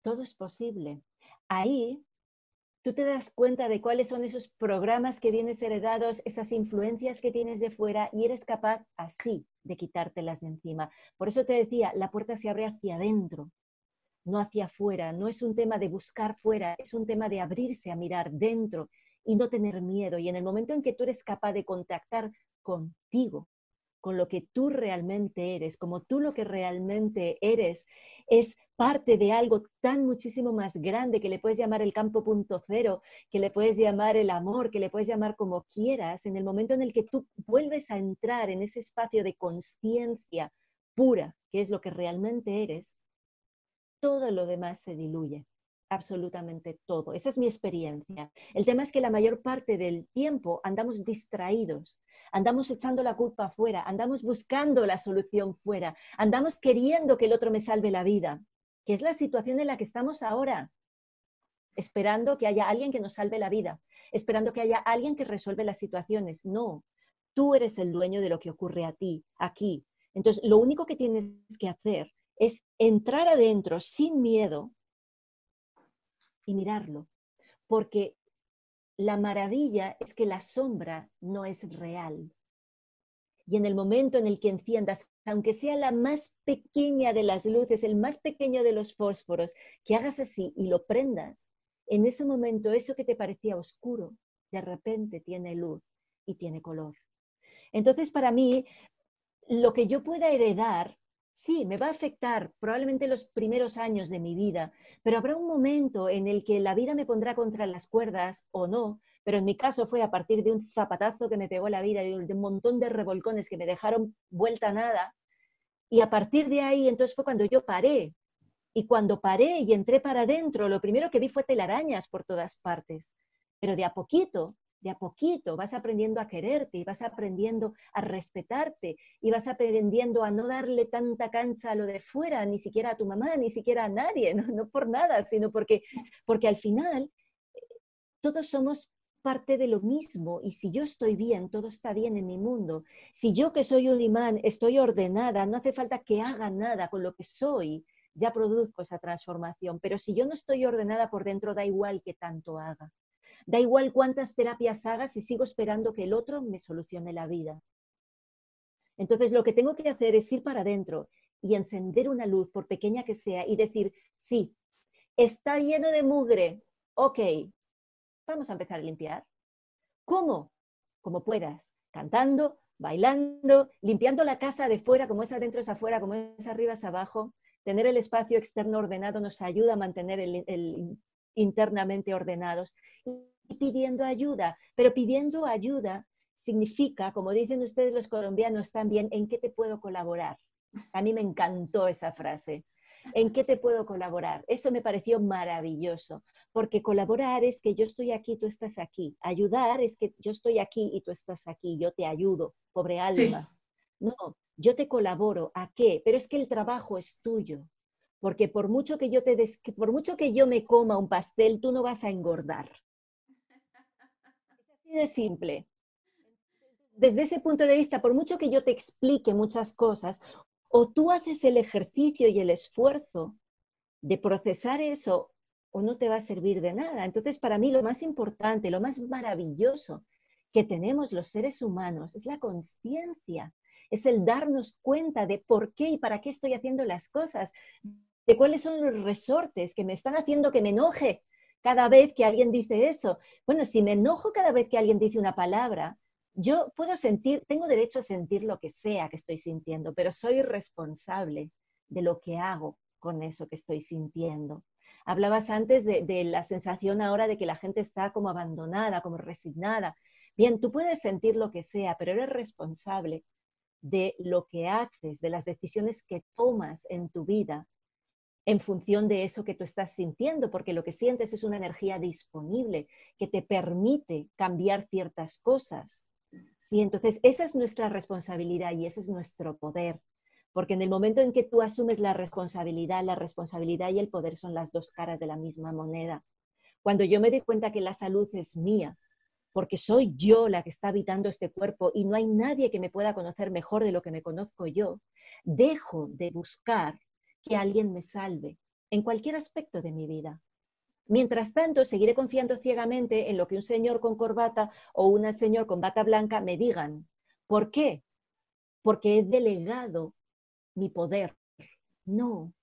B: todo es posible. Ahí tú te das cuenta de cuáles son esos programas que vienes heredados, esas influencias que tienes de fuera y eres capaz así de quitártelas de encima. Por eso te decía, la puerta se abre hacia adentro, no hacia afuera. No es un tema de buscar fuera, es un tema de abrirse a mirar dentro y no tener miedo. Y en el momento en que tú eres capaz de contactar contigo, con lo que tú realmente eres, como tú lo que realmente eres, es parte de algo tan muchísimo más grande que le puedes llamar el campo punto cero, que le puedes llamar el amor, que le puedes llamar como quieras, en el momento en el que tú vuelves a entrar en ese espacio de consciencia pura, que es lo que realmente eres, todo lo demás se diluye, absolutamente todo. Esa es mi experiencia. El tema es que la mayor parte del tiempo andamos distraídos, andamos echando la culpa afuera, andamos buscando la solución fuera, andamos queriendo que el otro me salve la vida, que es la situación en la que estamos ahora, esperando que haya alguien que nos salve la vida, esperando que haya alguien que resuelva las situaciones. No, tú eres el dueño de lo que ocurre a ti, aquí. Entonces, lo único que tienes que hacer es entrar adentro sin miedo y mirarlo, porque la maravilla es que la sombra no es real. Y en el momento en el que enciendas, aunque sea la más pequeña de las luces, el más pequeño de los fósforos, que hagas así y lo prendas, en ese momento eso que te parecía oscuro, de repente tiene luz y tiene color. Entonces, para mí, lo que yo pueda heredar, sí, me va a afectar probablemente los primeros años de mi vida, pero habrá un momento en el que la vida me pondrá contra las cuerdas o no, pero en mi caso fue a partir de un zapatazo que me pegó la vida y de un montón de revolcones que me dejaron vuelta a nada, y a partir de ahí entonces fue cuando yo paré. Y cuando paré y entré para adentro, lo primero que vi fue telarañas por todas partes. Pero de a poquito vas aprendiendo a quererte y vas aprendiendo a respetarte y vas aprendiendo a no darle tanta cancha a lo de fuera, ni siquiera a tu mamá, ni siquiera a nadie, no, no por nada, sino porque al final todos somos parte de lo mismo y si yo estoy bien, todo está bien en mi mundo. Si yo que soy un imán estoy ordenada, no hace falta que haga nada con lo que soy, ya produzco esa transformación. Pero si yo no estoy ordenada por dentro, da igual que tanto haga. Da igual cuántas terapias haga si sigo esperando que el otro me solucione la vida. Entonces lo que tengo que hacer es ir para adentro y encender una luz, por pequeña que sea, y decir, sí, está lleno de mugre, ok, vamos a empezar a limpiar. ¿Cómo? Como puedas, cantando, bailando, limpiando la casa de fuera, como es adentro es afuera, como es arriba es abajo. Tener el espacio externo ordenado nos ayuda a mantener el internamente ordenados. Y pidiendo ayuda, pero pidiendo ayuda significa, como dicen ustedes los colombianos también, ¿en qué te puedo colaborar? A mí me encantó esa frase. ¿En qué te puedo colaborar? Eso me pareció maravilloso, porque colaborar es que yo estoy aquí, tú estás aquí. Ayudar es que yo estoy aquí y tú estás aquí, yo te ayudo, pobre
A: Sí.
B: alma. No, yo te colaboro. ¿A qué? Pero es que el trabajo es tuyo, porque por mucho que por mucho que yo me coma un pastel, tú no vas a engordar. Es así de simple. Desde ese punto de vista, por mucho que yo te explique muchas cosas, o tú haces el ejercicio y el esfuerzo de procesar eso o no te va a servir de nada. Entonces, para mí lo más importante, lo más maravilloso que tenemos los seres humanos es la conciencia, es el darnos cuenta de por qué y para qué estoy haciendo las cosas, de cuáles son los resortes que me están haciendo que me enoje cada vez que alguien dice eso. Bueno, si me enojo cada vez que alguien dice una palabra, yo puedo sentir, tengo derecho a sentir lo que sea que estoy sintiendo, pero soy responsable de lo que hago con eso que estoy sintiendo. Hablabas antes de la sensación ahora de que la gente está como abandonada, como resignada. Bien, tú puedes sentir lo que sea, pero eres responsable de lo que haces, de las decisiones que tomas en tu vida en función de eso que tú estás sintiendo, porque lo que sientes es una energía disponible que te permite cambiar ciertas cosas. Sí, entonces esa es nuestra responsabilidad y ese es nuestro poder. Porque en el momento en que tú asumes la responsabilidad y el poder son las dos caras de la misma moneda. Cuando yo me di cuenta que la salud es mía, porque soy yo la que está habitando este cuerpo y no hay nadie que me pueda conocer mejor de lo que me conozco yo, dejo de buscar que alguien me salve en cualquier aspecto de mi vida. Mientras tanto, seguiré confiando ciegamente en lo que un señor con corbata o un señor con bata blanca me digan. ¿Por qué? Porque he delegado mi poder. No,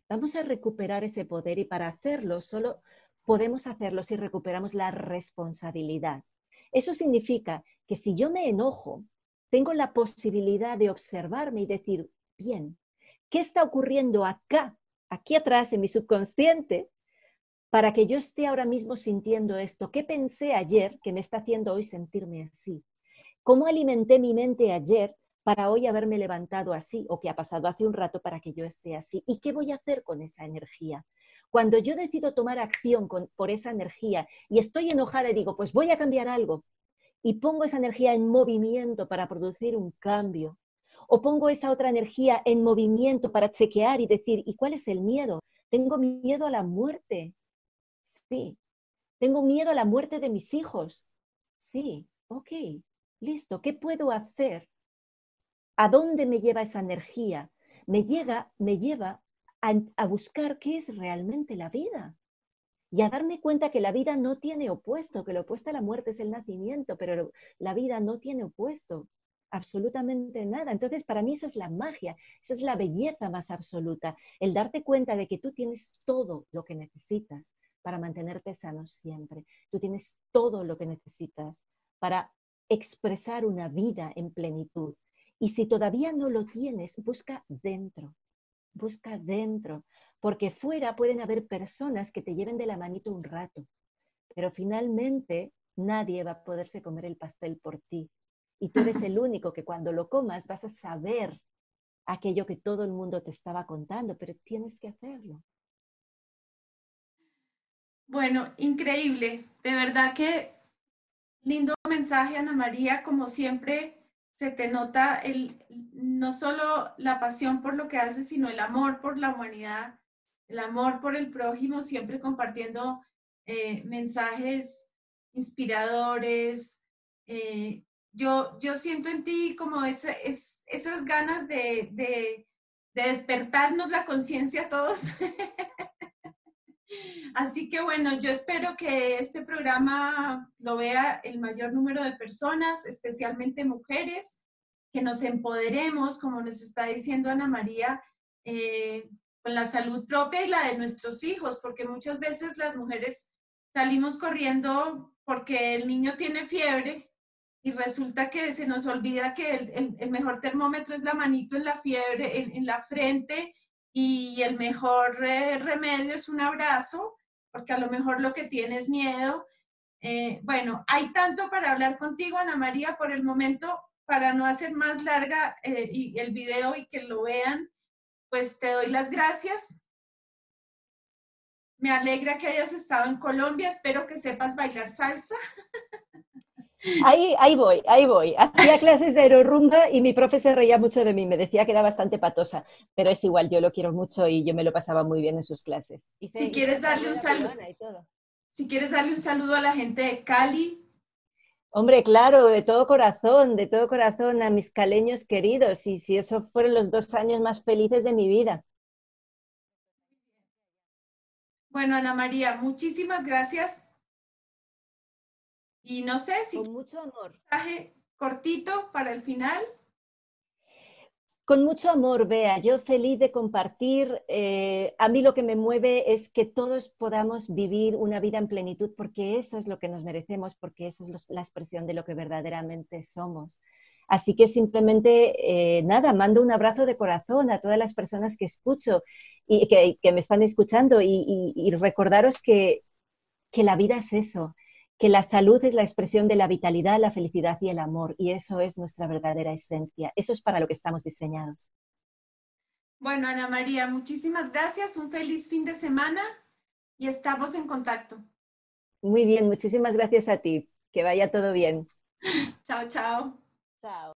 B: vamos a recuperar ese poder y para hacerlo solo podemos hacerlo si recuperamos la responsabilidad. Eso significa que si yo me enojo, tengo la posibilidad de observarme y decir, bien, ¿qué está ocurriendo acá, aquí atrás en mi subconsciente, para que yo esté ahora mismo sintiendo esto? ¿Qué pensé ayer que me está haciendo hoy sentirme así? ¿Cómo alimenté mi mente ayer para hoy haberme levantado así? ¿O qué ha pasado hace un rato para que yo esté así? ¿Y qué voy a hacer con esa energía? Cuando yo decido tomar acción por esa energía y estoy enojada y digo, pues voy a cambiar algo, y pongo esa energía en movimiento para producir un cambio, o pongo esa otra energía en movimiento para chequear y decir, ¿y cuál es el miedo? Tengo miedo a la muerte. Sí. Tengo miedo a la muerte de mis hijos. Sí. Ok. Listo. ¿Qué puedo hacer? ¿A dónde me lleva esa energía? Me lleva a buscar qué es realmente la vida. Y a darme cuenta que la vida no tiene opuesto, que lo opuesto a la muerte es el nacimiento, pero la vida no tiene opuesto, absolutamente nada. Entonces, para mí esa es la magia, esa es la belleza más absoluta, el darte cuenta de que tú tienes todo lo que necesitas para mantenerte sano siempre. Tú tienes todo lo que necesitas para expresar una vida en plenitud. Y si todavía no lo tienes, busca dentro, porque fuera pueden haber personas que te lleven de la manito un rato, pero finalmente nadie va a poderse comer el pastel por ti. Y tú eres el único que cuando lo comas vas a saber aquello que todo el mundo te estaba contando, pero tienes que hacerlo.
A: Bueno, increíble. De verdad que lindo mensaje, Ana María. Como siempre, se te nota no solo la pasión por lo que haces, sino el amor por la humanidad, el amor por el prójimo, siempre compartiendo mensajes inspiradores. Yo siento en ti como esas ganas de despertarnos la conciencia a todos. Así que bueno, yo espero que este programa lo vea el mayor número de personas, especialmente mujeres, que nos empoderemos, como nos está diciendo Ana María, con la salud propia y la de nuestros hijos, porque muchas veces las mujeres salimos corriendo porque el niño tiene fiebre y resulta que se nos olvida que el mejor termómetro es la manito en la fiebre, en la frente, y el mejor remedio es un abrazo, porque a lo mejor lo que tiene es miedo. Bueno, hay tanto para hablar contigo, Ana María, por el momento, para no hacer más larga y el video y que lo vean, pues te doy las gracias. Me alegra que hayas estado en Colombia, espero que sepas bailar salsa.
B: Ahí voy. Hacía clases de aerorumba y mi profe se reía mucho de mí, me decía que era bastante patosa, pero es igual, yo lo quiero mucho y yo me lo pasaba muy bien en sus clases.
A: Si quieres darle un saludo, si quieres darle un saludo a la gente de Cali.
B: Hombre, claro, de todo corazón a mis caleños queridos, y si esos fueron los 2 años más felices de mi vida.
A: Bueno, Ana María, muchísimas gracias. Y no sé si
B: Con mucho amor.
A: un mensaje cortito para el final.
B: Con mucho amor, Bea. Yo feliz de compartir. A mí lo que me mueve es que todos podamos vivir una vida en plenitud, porque eso es lo que nos merecemos, porque eso es la expresión de lo que verdaderamente somos. Así que simplemente, nada, mando un abrazo de corazón a todas las personas que escucho y que me están escuchando y recordaros que la vida es eso, que la salud es la expresión de la vitalidad, la felicidad y el amor, y eso es nuestra verdadera esencia. Eso es para lo que estamos diseñados.
A: Bueno, Ana María, muchísimas gracias, un feliz fin de semana y estamos en contacto.
B: Muy bien, muchísimas gracias a ti. Que vaya todo bien.
A: Chao, chao.
B: Chao.